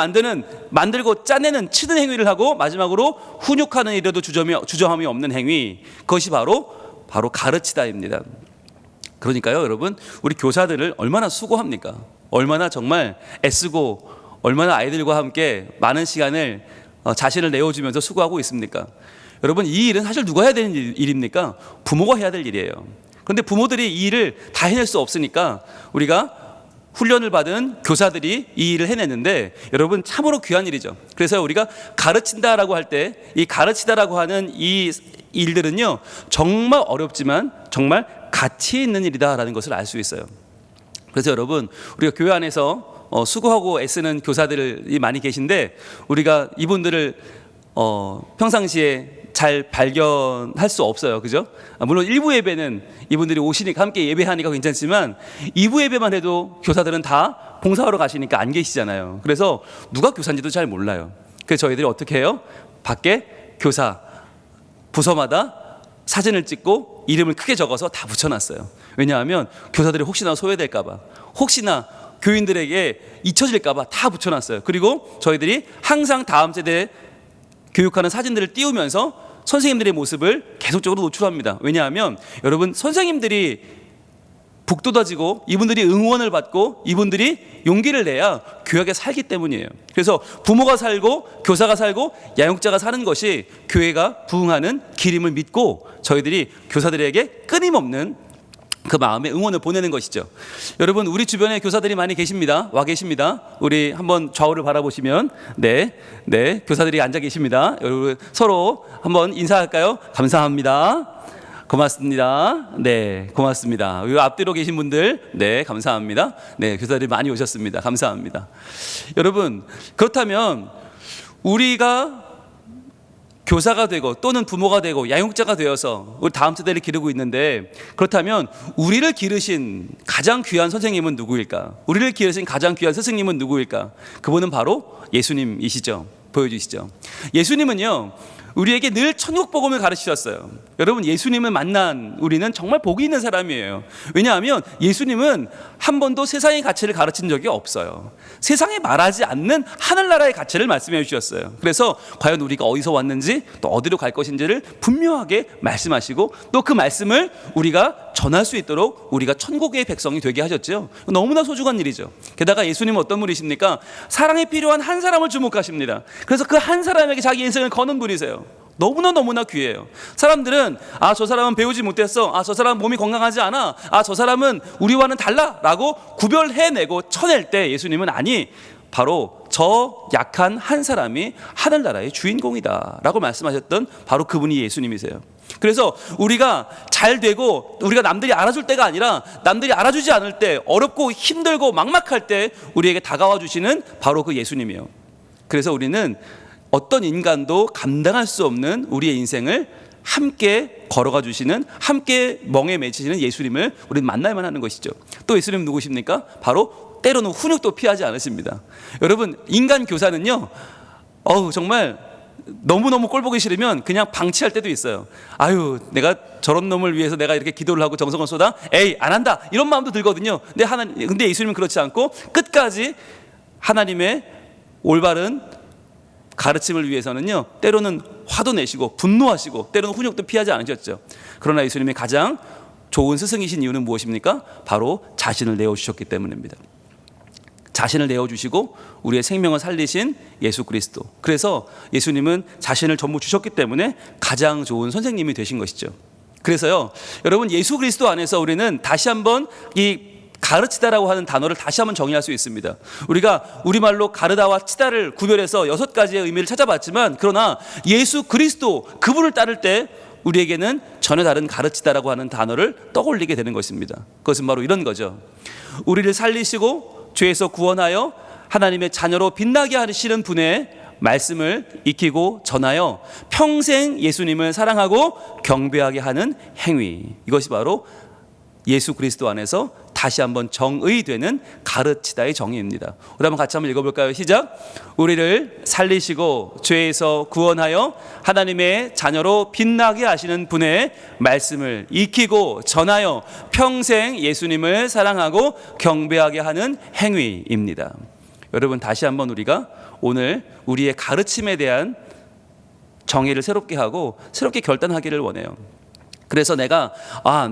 만들고 짜내는 치는 행위를 하고 마지막으로 훈육하는 일에도 주저함이 없는 행위. 그것이 바로 가르치다입니다. 그러니까요, 여러분, 우리 교사들을 얼마나 수고합니까? 얼마나 정말 애쓰고 얼마나 아이들과 함께 많은 시간을 자신을 내어주면서 수고하고 있습니까? 여러분, 이 일은 사실 누가 해야 되는 일입니까? 부모가 해야 될 일이에요. 그런데 부모들이 이 일을 다 해낼 수 없으니까 우리가 훈련을 받은 교사들이 이 일을 해내는데 여러분 참으로 귀한 일이죠. 그래서 우리가 가르친다라고 할 때 이 가르치다라고 하는 이 일들은요 정말 어렵지만 정말 가치 있는 일이다라는 것을 알 수 있어요. 그래서 여러분 우리가 교회 안에서 수고하고 애쓰는 교사들이 많이 계신데 우리가 이분들을 평상시에 잘 발견할 수 없어요. 그죠? 물론 일부 예배는 이분들이 오시니까 함께 예배하니까 괜찮지만 2부 예배만 해도 교사들은 다 봉사하러 가시니까 안 계시잖아요. 그래서 누가 교사인지도 잘 몰라요. 그래서 저희들이 어떻게 해요? 밖에 교사 부서마다 사진을 찍고 이름을 크게 적어서 다 붙여놨어요. 왜냐하면 교사들이 혹시나 소외될까 봐, 혹시나 교인들에게 잊혀질까 봐 다 붙여놨어요. 그리고 저희들이 항상 다음 세대 교육하는 사진들을 띄우면서 선생님들의 모습을 계속적으로 노출합니다. 왜냐하면 여러분 선생님들이 북돋아지고 이분들이 응원을 받고 이분들이 용기를 내야 교회가 살기 때문이에요. 그래서 부모가 살고 교사가 살고 양육자가 사는 것이 교회가 부흥하는 길임을 믿고 저희들이 교사들에게 끊임없는 그 마음에 응원을 보내는 것이죠. 여러분 우리 주변에 교사들이 많이 계십니다. 와 계십니다. 우리 한번 좌우를 바라보시면 네 교사들이 앉아 계십니다. 여러분 서로 한번 인사할까요? 감사합니다. 고맙습니다. 네, 고맙습니다. 이 앞뒤로 계신 분들, 네, 감사합니다. 네, 교사들이 많이 오셨습니다. 감사합니다. 여러분, 그렇다면 우리가 교사가 되고 또는 부모가 되고 양육자가 되어서 우리 다음 세대를 기르고 있는데 그렇다면 우리를 기르신 가장 귀한 선생님은 누구일까? 우리를 기르신 가장 귀한 스승님은 누구일까? 그분은 바로 예수님이시죠. 보여주시죠. 예수님은요. 우리에게 늘 천국 복음을 가르치셨어요. 여러분 예수님을 만난 우리는 정말 복이 있는 사람이에요. 왜냐하면 예수님은 한 번도 세상의 가치를 가르친 적이 없어요. 세상에 말하지 않는 하늘나라의 가치를 말씀해 주셨어요. 그래서 과연 우리가 어디서 왔는지 또 어디로 갈 것인지를 분명하게 말씀하시고 또 그 말씀을 우리가 전할 수 있도록 우리가 천국의 백성이 되게 하셨죠. 너무나 소중한 일이죠. 게다가 예수님은 어떤 분이십니까? 사랑에 필요한 한 사람을 주목하십니다. 그래서 그 한 사람에게 자기 인생을 거는 분이세요. 너무나 귀해요. 사람들은 저 사람은 배우지 못했어, 저 사람은 몸이 건강하지 않아, 저 사람은 우리와는 달라 라고 구별해내고 쳐낼 때 예수님은 아니, 바로 저 약한 한 사람이 하늘나라의 주인공이다 라고 말씀하셨던 바로 그분이 예수님이세요. 그래서 우리가 잘 되고 우리가 남들이 알아줄 때가 아니라 남들이 알아주지 않을 때, 어렵고 힘들고 막막할 때 우리에게 다가와 주시는 바로 그 예수님이에요. 그래서 우리는 어떤 인간도 감당할 수 없는 우리의 인생을 함께 걸어가 주시는, 함께 멍에 맺히시는 예수님을 우리는 만날만 하는 것이죠. 또 예수님 누구십니까? 바로 때로는 훈육도 피하지 않으십니다. 여러분 인간 교사는요 정말 너무너무 꼴 보기 싫으면 그냥 방치할 때도 있어요. 아유 내가 저런 놈을 위해서 내가 이렇게 기도를 하고 정성을 쏟아? 에이 안 한다 이런 마음도 들거든요. 근데 예수님은 그렇지 않고 끝까지 하나님의 올바른 가르침을 위해서는요 때로는 화도 내시고 분노하시고 때로는 훈육도 피하지 않으셨죠. 그러나 예수님이 가장 좋은 스승이신 이유는 무엇입니까? 바로 자신을 내어주셨기 때문입니다. 자신을 내어주시고 우리의 생명을 살리신 예수 그리스도. 그래서 예수님은 자신을 전부 주셨기 때문에 가장 좋은 선생님이 되신 것이죠. 그래서요 여러분 예수 그리스도 안에서 우리는 다시 한번 이 가르치다라고 하는 단어를 다시 한번 정의할 수 있습니다. 우리가 우리말로 가르다와 치다를 구별해서 6가지의 의미를 찾아봤지만 그러나 예수 그리스도 그분을 따를 때 우리에게는 전혀 다른 가르치다라고 하는 단어를 떠올리게 되는 것입니다. 그것은 바로 이런 거죠. 우리를 살리시고 죄에서 구원하여 하나님의 자녀로 빛나게 하시는 분의 말씀을 익히고 전하여 평생 예수님을 사랑하고 경배하게 하는 행위, 이것이 바로 예수 그리스도 안에서 다시 한번 정의되는 가르치다의 정의입니다. 우리 한번 같이 한번 읽어볼까요? 시작. 우리를 살리시고 죄에서 구원하여 하나님의 자녀로 빛나게 하시는 분의 말씀을 익히고 전하여 평생 예수님을 사랑하고 경배하게 하는 행위입니다. 여러분, 다시 한번 우리가 오늘 우리의 가르침에 대한 정의를 새롭게 하고 새롭게 결단하기를 원해요. 그래서 내가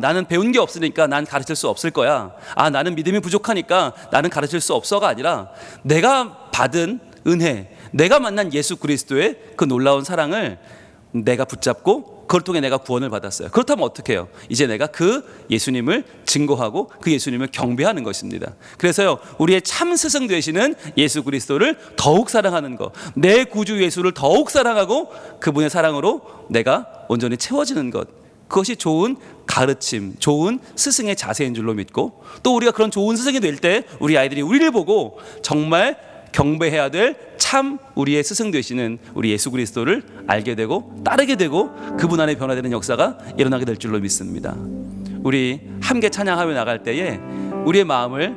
나는 배운 게 없으니까 난 가르칠 수 없을 거야. 나는 믿음이 부족하니까 나는 가르칠 수 없어가 아니라 내가 받은 은혜, 내가 만난 예수 그리스도의 그 놀라운 사랑을 내가 붙잡고 그걸 통해 내가 구원을 받았어요. 그렇다면 어떻게 해요? 이제 내가 그 예수님을 증거하고 그 예수님을 경배하는 것입니다. 그래서요, 우리의 참 스승 되시는 예수 그리스도를 더욱 사랑하는 것, 내 구주 예수를 더욱 사랑하고 그분의 사랑으로 내가 온전히 채워지는 것, 그것이 좋은 가르침, 좋은 스승의 자세인 줄로 믿고, 또 우리가 그런 좋은 스승이 될 때 우리 아이들이 우리를 보고 정말 경배해야 될 참 우리의 스승 되시는 우리 예수 그리스도를 알게 되고 따르게 되고 그분 안에 변화되는 역사가 일어나게 될 줄로 믿습니다. 우리 함께 찬양하며 나갈 때에 우리의 마음을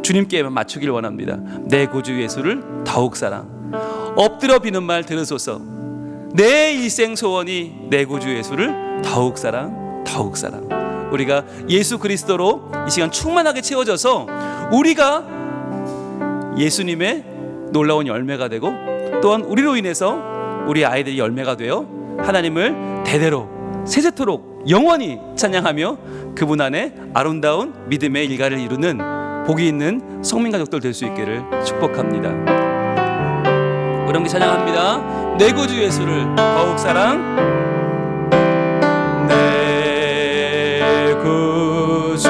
주님께 맞추길 원합니다. 내 구주 예수를 더욱 사랑. 엎드려 비는 말 들으소서. 내 일생 소원이 내 구주 예수를 더욱 사랑, 더욱 사랑. 우리가 예수 그리스도로 이 시간 충만하게 채워져서 우리가 예수님의 놀라운 열매가 되고, 또한 우리로 인해서 우리 아이들이 열매가 되어 하나님을 대대로 세세토록 영원히 찬양하며 그분 안에 아름다운 믿음의 일가를 이루는 복이 있는 성민가족들 될 수 있기를 축복합니다. 우리 함께 찬양합니다. 내 구주 예수를 더욱 사랑. 내 구주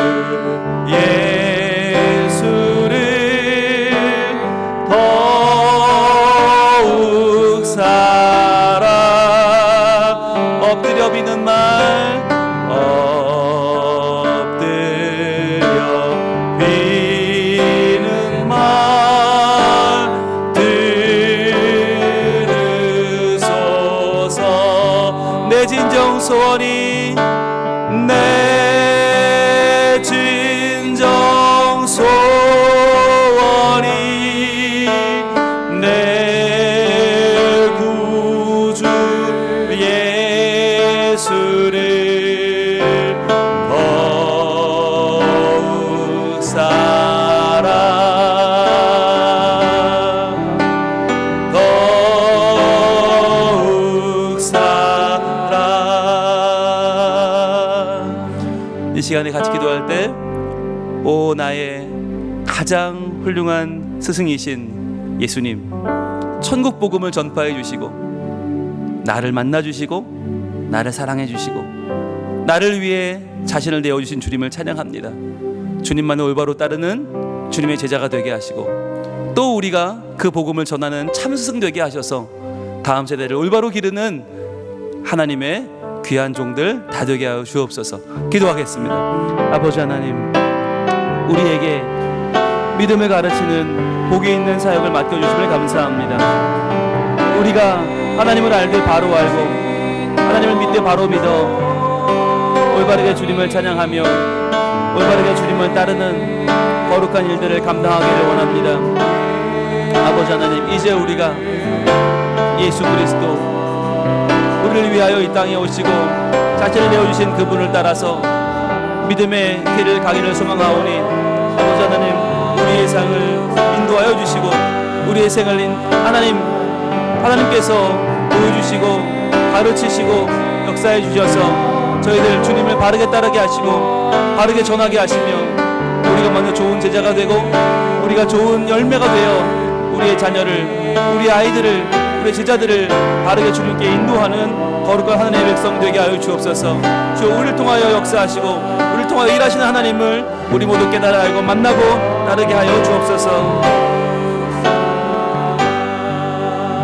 예수를 더욱 사랑. 엎드려 비는 말, 엎드려 비는 말 들으소서. 내 진정 소원이, 내 진정 소원이 내 구주 예수를 더욱 사랑, 더욱 사랑. 이 시간에 같이 기도할 때, 오 나의 가장 훌륭한 스승이신 예수님, 천국 복음을 전파해 주시고 나를 만나 주시고 나를 사랑해 주시고 나를 위해 자신을 내어 주신 주님을 찬양합니다. 주님만을 올바로 따르는 주님의 제자가 되게 하시고, 또 우리가 그 복음을 전하는 참 스승 되게 하셔서 다음 세대를 올바로 기르는 하나님의 귀한 종들 다 되게 하여 주옵소서. 기도하겠습니다. 아버지 하나님, 우리에게 믿음을 가르치는 복이 있는 사역을 맡겨주심을 감사합니다. 우리가 하나님을 알되 바로 알고 하나님을 믿되 바로 믿어 올바르게 주님을 찬양하며 올바르게 주님을 따르는 거룩한 일들을 감당하기를 원합니다. 아버지 하나님, 이제 우리가 예수 그리스도 우리를 위하여 이 땅에 오시고 자신을 내어주신 그분을 따라서 믿음의 길을 가기를 소망하오니, 아버지 하나님, 우리의 삶을 인도하여 주시고 우리의 생을 하나님께서 보여주시고 가르치시고 역사해 주셔서 저희들 주님을 바르게 따르게 하시고 바르게 전하게 하시며 우리가 먼저 좋은 제자가 되고 우리가 좋은 열매가 되어 우리의 자녀를, 우리 아이들을, 우리 제자들을 바르게 주님께 인도하는 거룩한 하나님의 백성 되게 하여 주옵소서. 주여, 우리를 통하여 역사하시고 우리를 통하여 일하시는 하나님을 우리 모두 깨달아 알고 만나고 따르게 하여 주옵소서.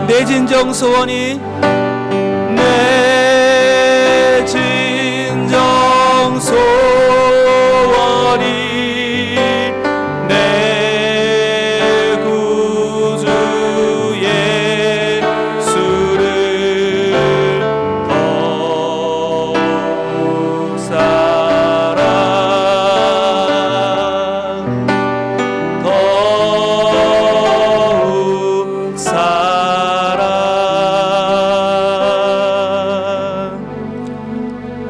내 진정 소원이, 내 진정 소원이 내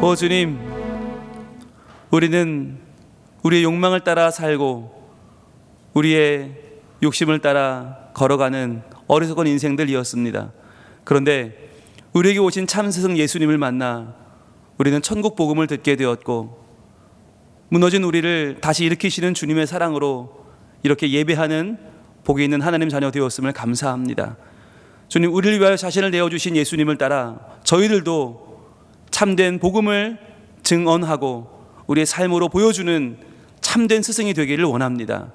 오 주님, 우리는 우리의 욕망을 따라 살고 우리의 욕심을 따라 걸어가는 어리석은 인생들이었습니다. 그런데 우리에게 오신 참 스승 예수님을 만나 우리는 천국 복음을 듣게 되었고, 무너진 우리를 다시 일으키시는 주님의 사랑으로 이렇게 예배하는 복이 있는 하나님 자녀 되었음을 감사합니다. 주님, 우리를 위하여 자신을 내어주신 예수님을 따라 저희들도 참된 복음을 증언하고 우리의 삶으로 보여주는 참된 스승이 되기를 원합니다.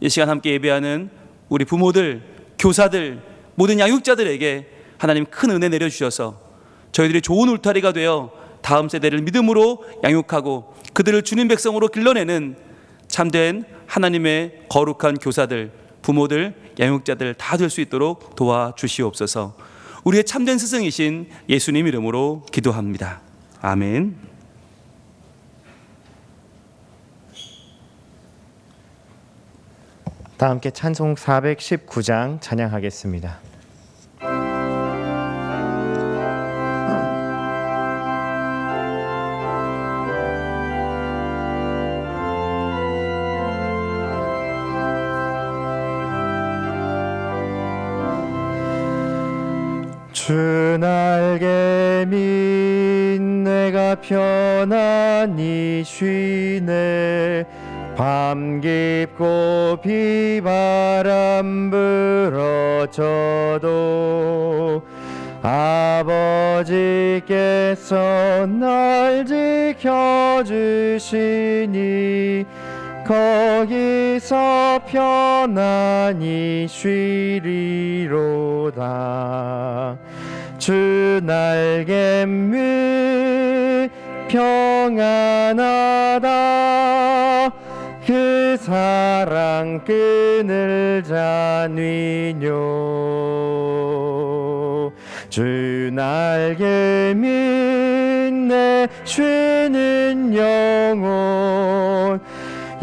이 시간 함께 예배하는 우리 부모들, 교사들, 모든 양육자들에게 하나님 큰 은혜 내려주셔서 저희들이 좋은 울타리가 되어 다음 세대를 믿음으로 양육하고 그들을 주님 백성으로 길러내는 참된 하나님의 거룩한 교사들, 부모들, 양육자들 다 될 수 있도록 도와주시옵소서. 우리의 참된 스승이신 예수님 이름으로 기도합니다. 아멘. 다 함께 찬송 419장 찬양하겠습니다. 주 날개민 내가 편안히 쉬네. 밤 깊고 비바람 불어쳐도 아버지께서 날 지켜주시니 거기서 편안히 쉬리로다. 주 날개미 평안하다. 그 사랑 끈을 잡니뇨. 주 날개미 내 쉬는 영혼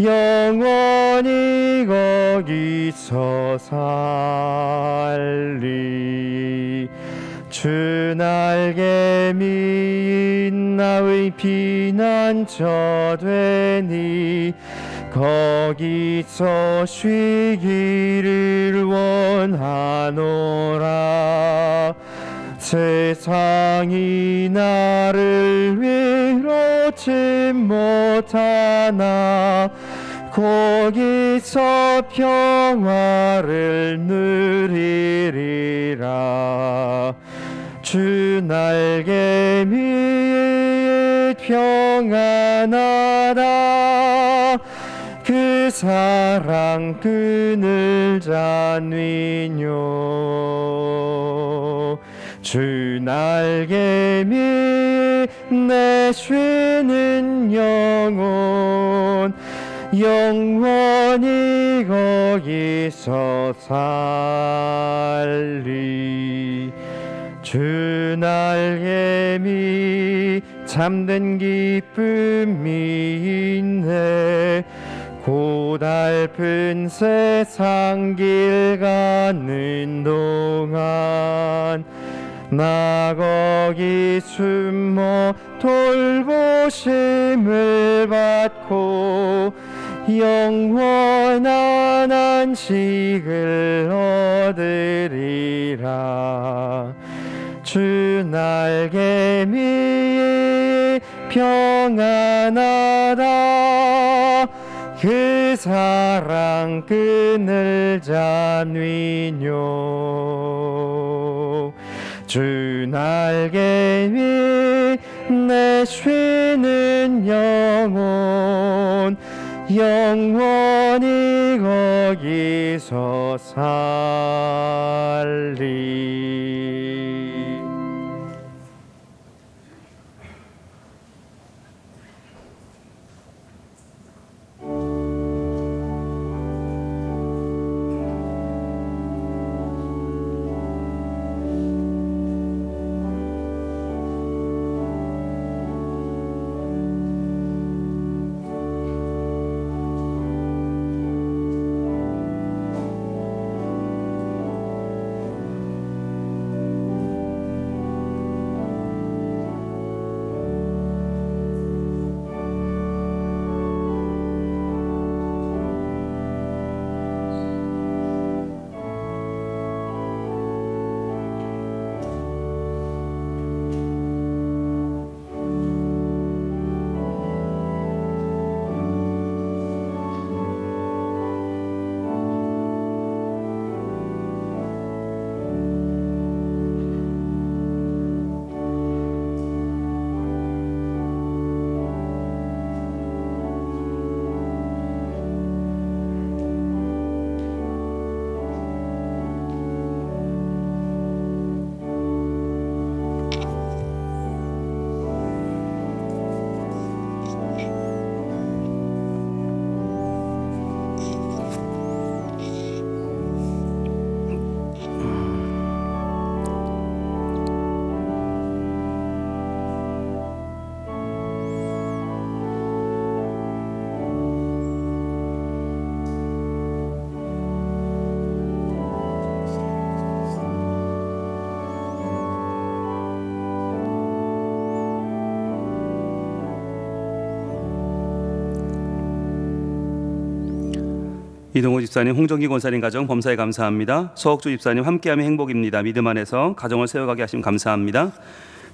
영원히 거기서 살리. 주 날개미 나의 피난처 되니 거기서 쉬기를 원하노라. 세상이 나를 위로치 못하나 거기서 평화를 누리리라. 주 날개미 평안하다. 그 사랑 끈을 잡니뇨. 주 날개미 내 쉬는 영혼 영원히 거기서 살리. 주 날개미 참된 기쁨이 있네. 고달픈 세상 길 가는 동안 나 거기 숨어 돌보심을 받고 영원한 안식을 얻으리라. 주 날개미 평안하다. 그 사랑 끈을 잡니뇨. 주 날개미 내 쉬는 영혼 영원히 거기서 살리. 이동호 집사님, 홍정기 권사님 가정 범사에 감사합니다. 서옥주 집사님 함께함이 행복입니다. 믿음 안에서 가정을 세워가게 하심 감사합니다.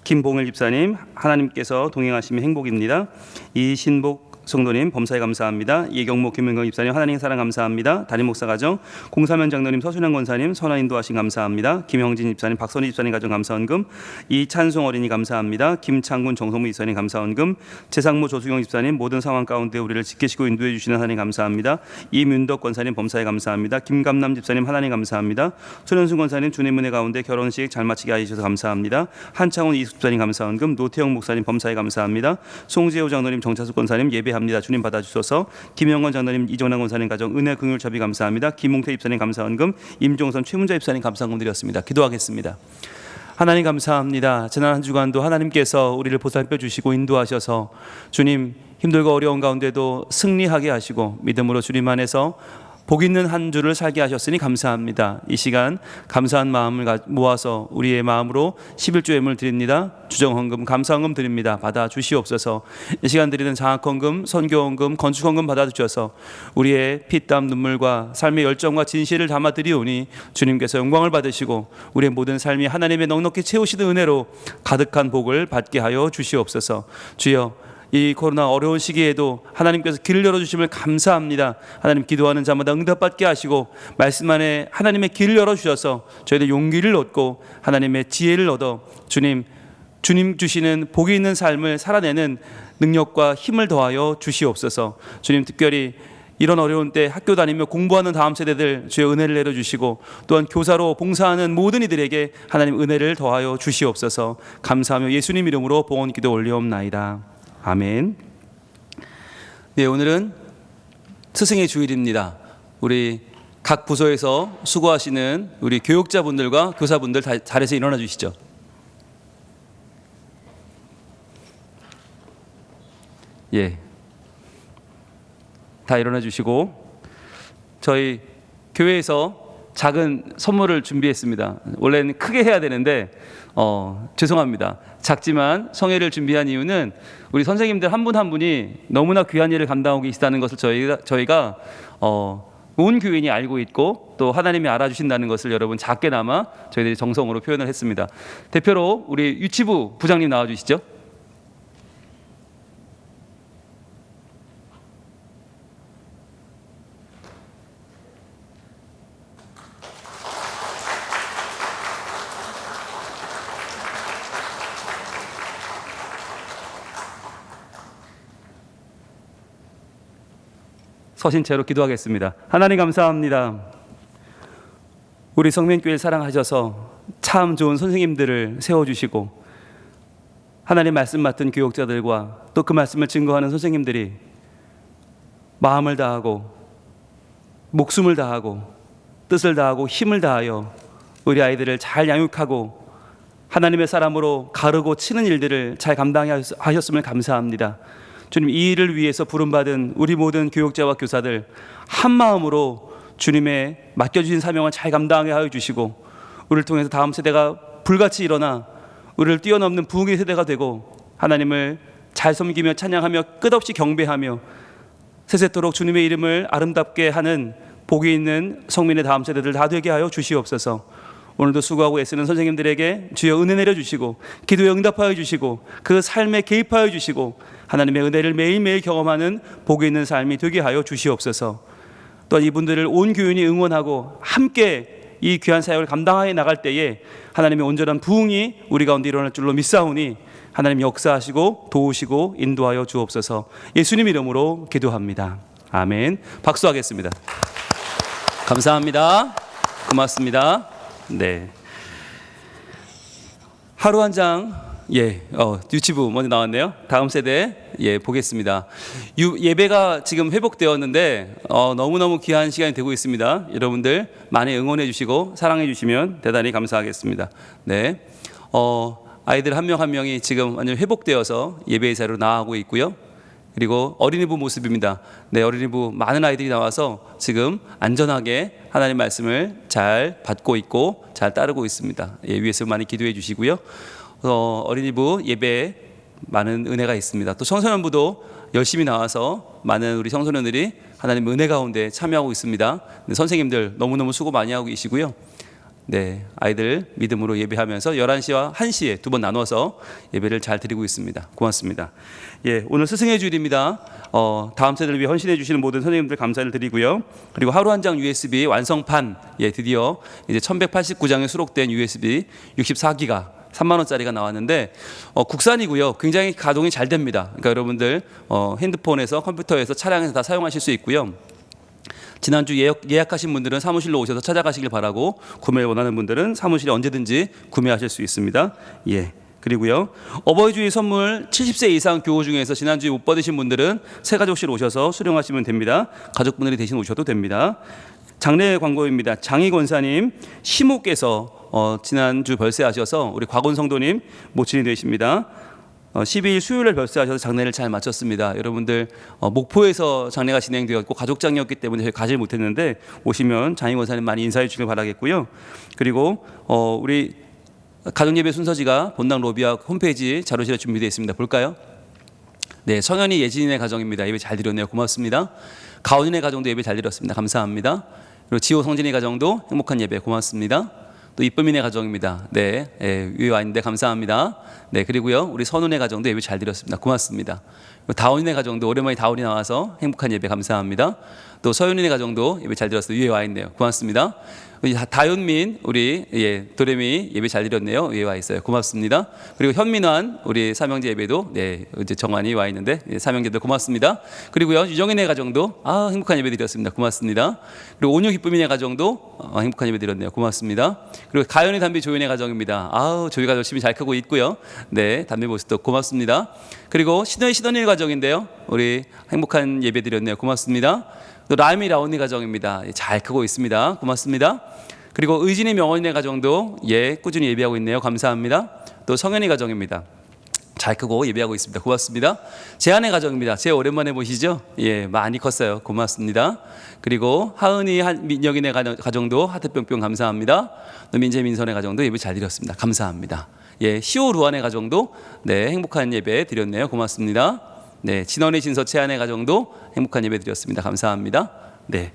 김봉일 집사님 하나님께서 동행하심이 행복입니다. 이신복 성도님 범사에 감사합니다. 이경모 김은경 집사님 하나님 사랑 감사합니다. 담임 목사 가정 공사면 장로님 서순영 권사님 선화 인도하심 감사합니다. 김형진 집사님 박선희 집사님 가정 감사원금 이찬송 어린이 감사합니다. 김창군 정성무 집사님 감사원금 재상무 조수경 집사님 모든 상황 가운데 우리를 지키시고 인도해 주시는 하나님 감사합니다. 이문덕 권사님 범사에 감사합니다. 김감남 집사님 하나님 감사합니다. 손현순 권사님 주님 은혜 가운데 결혼식 잘 마치게 해주셔서 감사합니다. 한창훈 이숙 집사님 감사원금 노태영 목사님 범사에 감사합니다. 송지호 장로님 정차숙 권사님 예배합니다. 주님 받아주셔서 김영건 장로님 이종남 권사님 가정 은혜 긍휼 자비 감사합니다. 김홍태 집사님 감사원금 임종선 최문자 집사님 감사원금 드렸습니다. 기도하겠습니다. 하나님 감사합니다. 지난 한 주간도 하나님께서 우리를 보살펴 주시고 인도하셔서 주님 힘들고 어려운 가운데도 승리하게 하시고 믿음으로 주님 안에서 복 있는 한 주를 살게 하셨으니 감사합니다. 이 시간 감사한 마음을 모아서 우리의 마음으로 11조 예물 드립니다. 주정헌금, 감사헌금 드립니다. 받아 주시옵소서. 이 시간 드리는 장학헌금, 선교헌금, 건축헌금 받아 주셔서 우리의 피땀 눈물과 삶의 열정과 진실을 담아 드리오니 주님께서 영광을 받으시고 우리의 모든 삶이 하나님의 넉넉히 채우시는 은혜로 가득한 복을 받게 하여 주시옵소서. 주여 이 코로나 어려운 시기에도 하나님께서 길을 열어주심을 감사합니다. 하나님 기도하는 자마다 응답받게 하시고 말씀 안에 하나님의 길을 열어주셔서 저희들 용기를 얻고 하나님의 지혜를 얻어 주님 주시는 복이 있는 삶을 살아내는 능력과 힘을 더하여 주시옵소서. 주님 특별히 이런 어려운 때 학교 다니며 공부하는 다음 세대들 주의 은혜를 내려주시고 또한 교사로 봉사하는 모든 이들에게 하나님 은혜를 더하여 주시옵소서. 감사하며 예수님 이름으로 봉헌 기도 올리옵나이다. 아멘. 네, 오늘은 스승의 주일입니다. 우리 각 부서에서 수고하시는 우리 교육자분들과 교사분들 다 자리에서 일어나 주시죠. 예, 다 일어나 주시고 저희 교회에서 작은 선물을 준비했습니다. 원래는 크게 해야 되는데 죄송합니다. 작지만 성회를 준비한 이유는 우리 선생님들 한 분 한 분이 너무나 귀한 일을 감당하고 계시다는 것을 저희가 온 교인이 알고 있고 또 하나님이 알아주신다는 것을 여러분 작게나마 저희들이 정성으로 표현을 했습니다. 대표로 우리 유치부 부장님 나와주시죠. 서신 채로 기도하겠습니다. 하나님 감사합니다. 우리 성면교회를 사랑하셔서 참 좋은 선생님들을 세워주시고 하나님 말씀 맡은 교육자들과 또 그 말씀을 증거하는 선생님들이 마음을 다하고 목숨을 다하고 뜻을 다하고 힘을 다하여 우리 아이들을 잘 양육하고 하나님의 사람으로 가르고 치는 일들을 잘 감당하셨음을 감사합니다. 주님, 이 일을 위해서 부름받은 우리 모든 교육자와 교사들 한 마음으로 주님의 맡겨주신 사명을 잘 감당하게 하여 주시고 우리를 통해서 다음 세대가 불같이 일어나 우리를 뛰어넘는 부흥의 세대가 되고 하나님을 잘 섬기며 찬양하며 끝없이 경배하며 세세토록 주님의 이름을 아름답게 하는 복이 있는 성민의 다음 세대들 다 되게 하여 주시옵소서. 오늘도 수고하고 애쓰는 선생님들에게 주여 은혜 내려주시고 기도에 응답하여 주시고 그 삶에 개입하여 주시고 하나님의 은혜를 매일매일 경험하는 복이 있는 삶이 되게 하여 주시옵소서. 또한 이분들을 온 교인이 응원하고 함께 이 귀한 사역을 감당하여 나갈 때에 하나님의 온전한 부흥이 우리 가운데 일어날 줄로 믿사오니 하나님 역사하시고 도우시고 인도하여 주옵소서. 예수님 이름으로 기도합니다. 아멘. 박수하겠습니다. 감사합니다. 고맙습니다. 네. 하루 한 장, 유치부 먼저 나왔네요. 다음 세대, 보겠습니다. 예배가 지금 회복되었는데, 너무너무 귀한 시간이 되고 있습니다. 여러분들 많이 응원해 주시고, 사랑해 주시면 대단히 감사하겠습니다. 네. 아이들 한 명 한 명이 지금 완전 회복되어서 예배의 자리로 나아가고 있고요. 그리고 어린이부 모습입니다. 네, 어린이부 많은 아이들이 나와서 지금 안전하게 하나님 말씀을 잘 받고 있고 잘 따르고 있습니다. 위에서 많이 기도해 주시고요. 어린이부 예배에 많은 은혜가 있습니다. 또 청소년부도 열심히 나와서 많은 우리 청소년들이 하나님 은혜 가운데 참여하고 있습니다. 네, 선생님들 너무너무 수고 많이 하고 계시고요. 네, 아이들 믿음으로 예배하면서 11시와 1시에 두 번 나눠서 예배를 잘 드리고 있습니다. 고맙습니다. 예, 오늘 스승의 주일입니다. 다음 세대를 위해 헌신해 주시는 모든 선생님들 감사를 드리고요. 그리고 하루 한 장 USB 완성판, 예, 드디어 이제 1189장에 수록된 USB 64기가 3만 원짜리가 나왔는데 국산이고요. 굉장히 가동이 잘 됩니다. 그러니까 여러분들 핸드폰에서 컴퓨터에서 차량에서 다 사용하실 수 있고요. 지난주 예약하신 분들은 사무실로 오셔서 찾아가시길 바라고, 구매를 원하는 분들은 사무실에 언제든지 구매하실 수 있습니다. 예. 그리고요, 어버이 주일 선물 70세 이상 교우 중에서 지난주에 못 받으신 분들은 새가족실 오셔서 수령하시면 됩니다. 가족분들이 대신 오셔도 됩니다. 장례 광고입니다. 장희 권사님 시모께서 지난주 별세하셔서 우리 곽원 성도님 모친이 되십니다. 12일 수요일에 별세하셔서 장례를 잘 마쳤습니다. 여러분들 목포에서 장례가 진행되었고 가족장이었기 때문에 저희 가지 못했는데 오시면 장희 권사님 많이 인사해 주시길 바라겠고요. 그리고 우리 가정예배 순서지가 본당 로비와 홈페이지 자료실에 준비되어 있습니다. 볼까요? 네, 성현이 예진이네 가정입니다. 예배 잘 드렸네요. 고맙습니다. 가온이네 가정도 예배 잘 드렸습니다. 감사합니다. 그리고 지호 성진이 가정도 행복한 예배 고맙습니다. 또 이쁨이네 가정입니다. 네, 위에 와 있는데 감사합니다. 네, 그리고요, 우리 선우네 가정도 예배 잘 드렸습니다. 고맙습니다. 다온이네 가정도 오랜만에 다온이 나와서 행복한 예배 감사합니다. 또 서윤이네 가정도 예배 잘 드렸어요. 위에 와 있네요. 고맙습니다. 다윤민 우리 도레미 예배 잘 드렸네요. 위에 와 있어요. 고맙습니다. 그리고 현민환 우리 사명제 예배도 이제 정환이 와 있는데 사명제들 고맙습니다. 그리고요, 유정인의 가정도 행복한 예배 드렸습니다. 고맙습니다. 그리고 온유 기쁨이네 가정도 행복한 예배 드렸네요. 고맙습니다. 그리고 가연이 담비 조연의 가정입니다. 조이가 열심히 잘 크고 있고요. 네, 담비 모습도 고맙습니다. 그리고 시더니 가정인데요, 우리 행복한 예배 드렸네요. 고맙습니다. 또 라임이 라온이 가정입니다. 잘 크고 있습니다. 고맙습니다. 그리고 의진이 명언이네 가정도 꾸준히 예배하고 있네요. 감사합니다. 또 성현이 가정입니다. 잘 크고 예배하고 있습니다. 고맙습니다. 재한의 가정입니다. 제 오랜만에 보시죠? 많이 컸어요. 고맙습니다. 그리고 하은이 민혁이네 가정도 하트뿅뿅 감사합니다. 또 민재 민선의 가정도 예배 잘 드렸습니다. 감사합니다. 시오 루안의 가정도 행복한 예배 드렸네요. 고맙습니다. 네, 진원의 진서 채안의 가정도 행복한 예배 드렸습니다. 감사합니다. 네,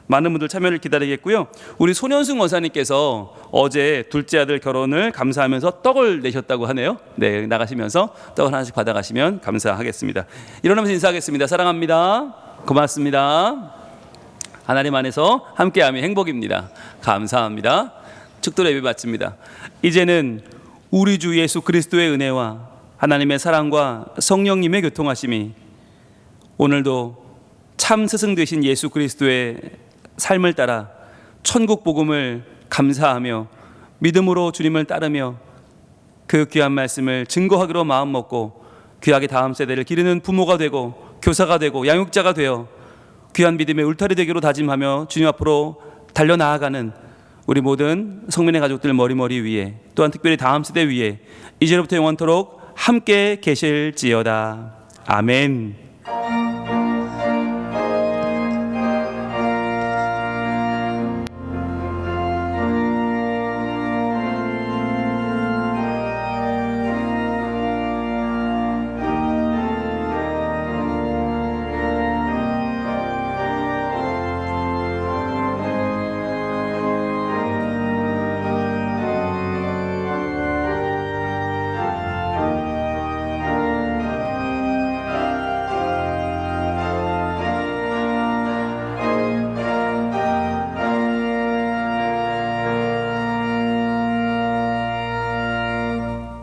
많은 분들 참여를 기다리겠고요. 우리 손현승 원사님께서 어제 둘째 아들 결혼을 감사하면서 떡을 내셨다고 하네요. 네, 나가시면서 떡을 하나씩 받아가시면 감사하겠습니다. 일어나면서 인사하겠습니다. 사랑합니다. 고맙습니다. 하나님 안에서 함께함이 행복입니다. 감사합니다. 축도로 예배 마칩니다. 이제는 우리 주 예수 그리스도의 은혜와 하나님의 사랑과 성령님의 교통하심이 오늘도 참 스승 되신 예수 그리스도의 삶을 따라 천국 복음을 감사하며 믿음으로 주님을 따르며 그 귀한 말씀을 증거하기로 마음먹고 귀하게 다음 세대를 기르는 부모가 되고 교사가 되고 양육자가 되어 귀한 믿음의 울타리 되기로 다짐하며 주님 앞으로 달려나아가는 우리 모든 성민의 가족들 머리머리 위에, 또한 특별히 다음 세대 위에 이제로부터 영원토록 함께 계실지어다. 아멘.